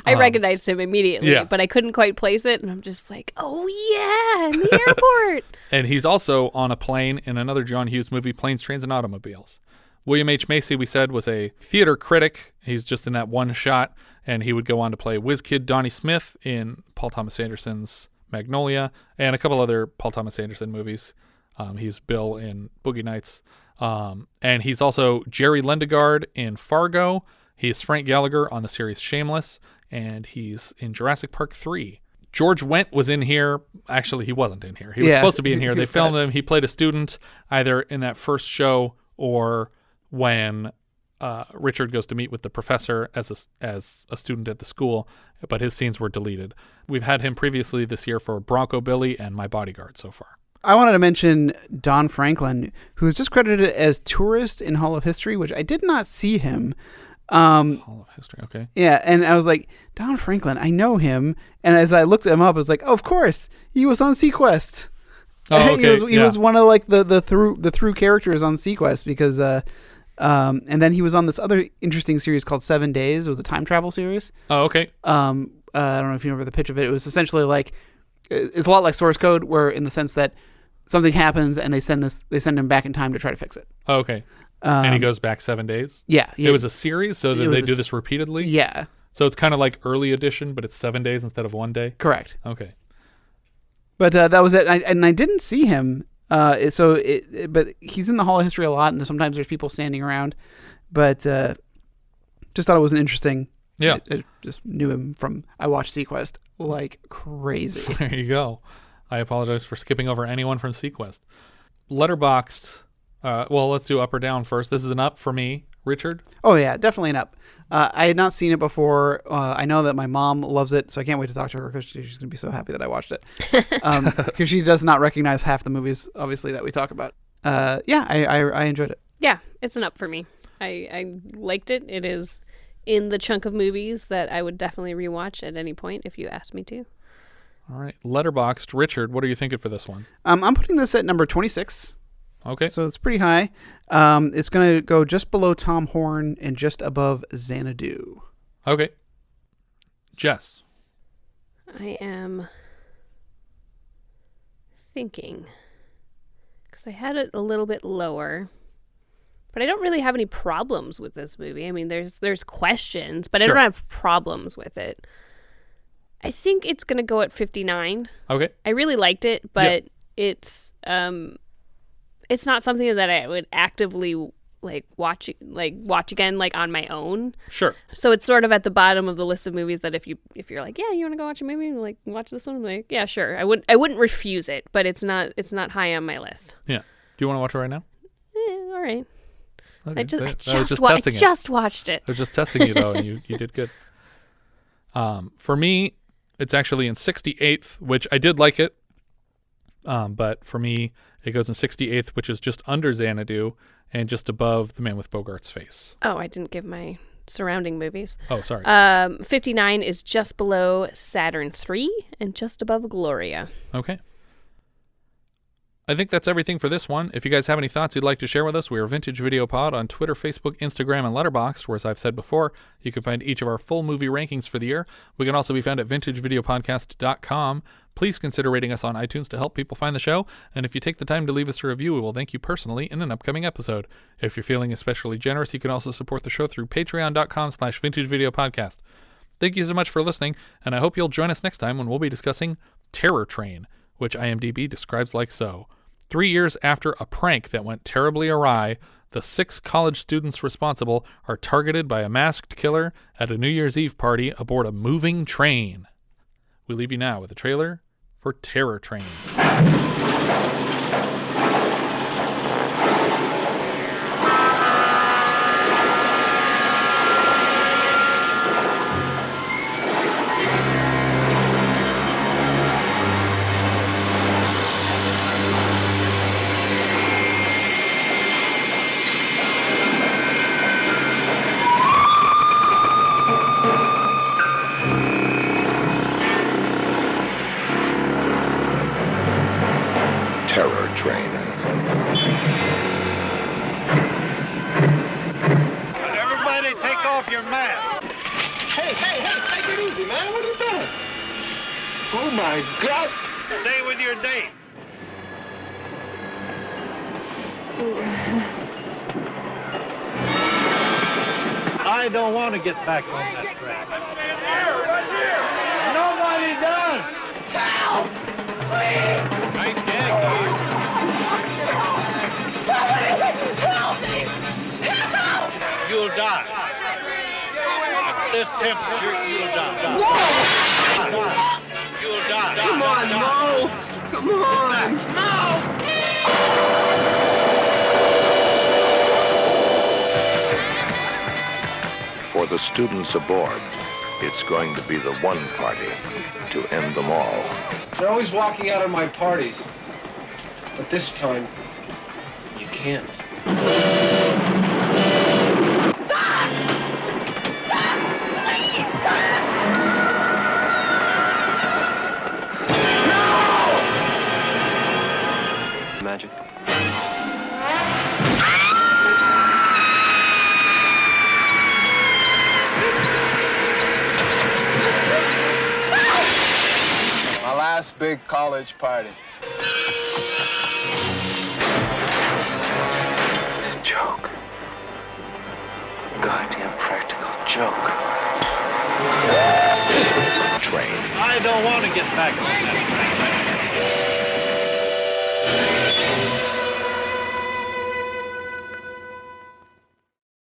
I recognized him immediately, but I couldn't quite place it, and I'm just like, oh yeah, in the airport. And he's also on a plane in another John Hughes movie, Planes, Trains, and Automobiles. William H. Macy, we said, was a theater critic. He's just in that one shot, and he would go on to play Whiz Kid Donnie Smith in Paul Thomas Anderson's Magnolia, and a couple other Paul Thomas Anderson movies. He's Bill in Boogie Nights. And he's also Jerry Lendegard in Fargo. He's Frank Gallagher on the series Shameless, and he's in Jurassic Park 3. George Wendt was in here. Actually, he wasn't in here. He was supposed to be in here. They filmed him. He played a student either in that first show or when Richard goes to meet with the professor as a student at the school, but his scenes were deleted. We've had him previously this year for Bronco Billy and My Bodyguard so far. I wanted to mention Don Franklin, who's just credited as tourist in Hall of History, which I did not see him. Hall of History, okay. Yeah, and I was like, Don Franklin, I know him. And as I looked him up, I was like, oh, of course, he was on Sequest. Oh, okay. He was one of like the through characters on Sequest because and then he was on this other interesting series called 7 Days. It was a time travel series. Oh, okay. I don't know if you remember the pitch of it. It was essentially like it's a lot like Source Code, where in the sense that something happens and they send him back in time to try to fix it. Oh, okay. And he goes back 7 days? Yeah. It was a series, so did they do this repeatedly? Yeah. So it's kind of like early edition, but it's 7 days instead of 1 day? Correct. Okay. But that was it. And I didn't see him. But he's in the Hall of History a lot, and sometimes there's people standing around. But just thought it was an interesting. Yeah. I just knew him from, I watched Sequest like crazy. There you go. I apologize for skipping over anyone from Sequest. Letterboxd. Well, let's do up or down first. This is an up for me. Richard? Oh, yeah, definitely an up. I had not seen it before. I know that my mom loves it, so I can't wait to talk to her because she's going to be so happy that I watched it. Because she does not recognize half the movies, obviously, that we talk about. I enjoyed it. Yeah, it's an up for me. I liked it. It is in the chunk of movies that I would definitely rewatch at any point if you asked me to. All right. Letterboxd. Richard, what are you thinking for this one? I'm putting this at number 26. Okay. So it's pretty high. It's going to go just below Tom Horn and just above Xanadu. Okay. Jess. I am thinking, because I had it a little bit lower, but I don't really have any problems with this movie. I mean, there's questions, but Sure. I don't have problems with it. I think it's going to go at 59. Okay. I really liked it, but it's not something that I would actively watch again on my own. Sure. So it's sort of at the bottom of the list of movies that if you're like, yeah, you want to go watch a movie, like watch this one, I'm like, yeah, sure. I wouldn't refuse it, but it's not high on my list. Yeah. Do you want to watch it right now? All right. Okay. I just testing it. just watched it. I was just testing you though, and you did good. For me, it's actually in 68th, which I did like it. But for me, it goes in 68th, which is just under Xanadu and just above The Man with Bogart's Face. Oh, I didn't give my surrounding movies. Oh, sorry. 59 is just below Saturn 3 and just above Gloria. Okay. I think that's everything for this one. If you guys have any thoughts you'd like to share with us, we are Vintage Video Pod on Twitter, Facebook, Instagram, and Letterboxd, where, as I've said before, you can find each of our full movie rankings for the year. We can also be found at vintagevideopodcast.com. Please consider rating us on iTunes to help people find the show, and if you take the time to leave us a review, we will thank you personally in an upcoming episode. If you're feeling especially generous, you can also support the show through patreon.com/vintagevideopodcast. Thank you so much for listening, and I hope you'll join us next time when we'll be discussing Terror Train, which IMDb describes like so. 3 years after a prank that went terribly awry, the 6 college students responsible are targeted by a masked killer at a New Year's Eve party aboard a moving train. We leave you now with a trailer for Terror Train. Terror Train. Everybody take off your mask. Hey, take it easy, man. What are you doing? Oh, my God. Stay with your date. I don't want to get back on that track. Nobody does. Help! Please! Nice gag, Help me! Help! You'll die. At this temperature, you'll die. You'll die. Come on, Mo! Come on! Mo! For the students aboard, it's going to be the one party to end them all. They're always walking out of my parties. But this time, you can't. Magic. My last big college party. It's a joke. Goddamn practical joke. Train. I don't want to get back on that track.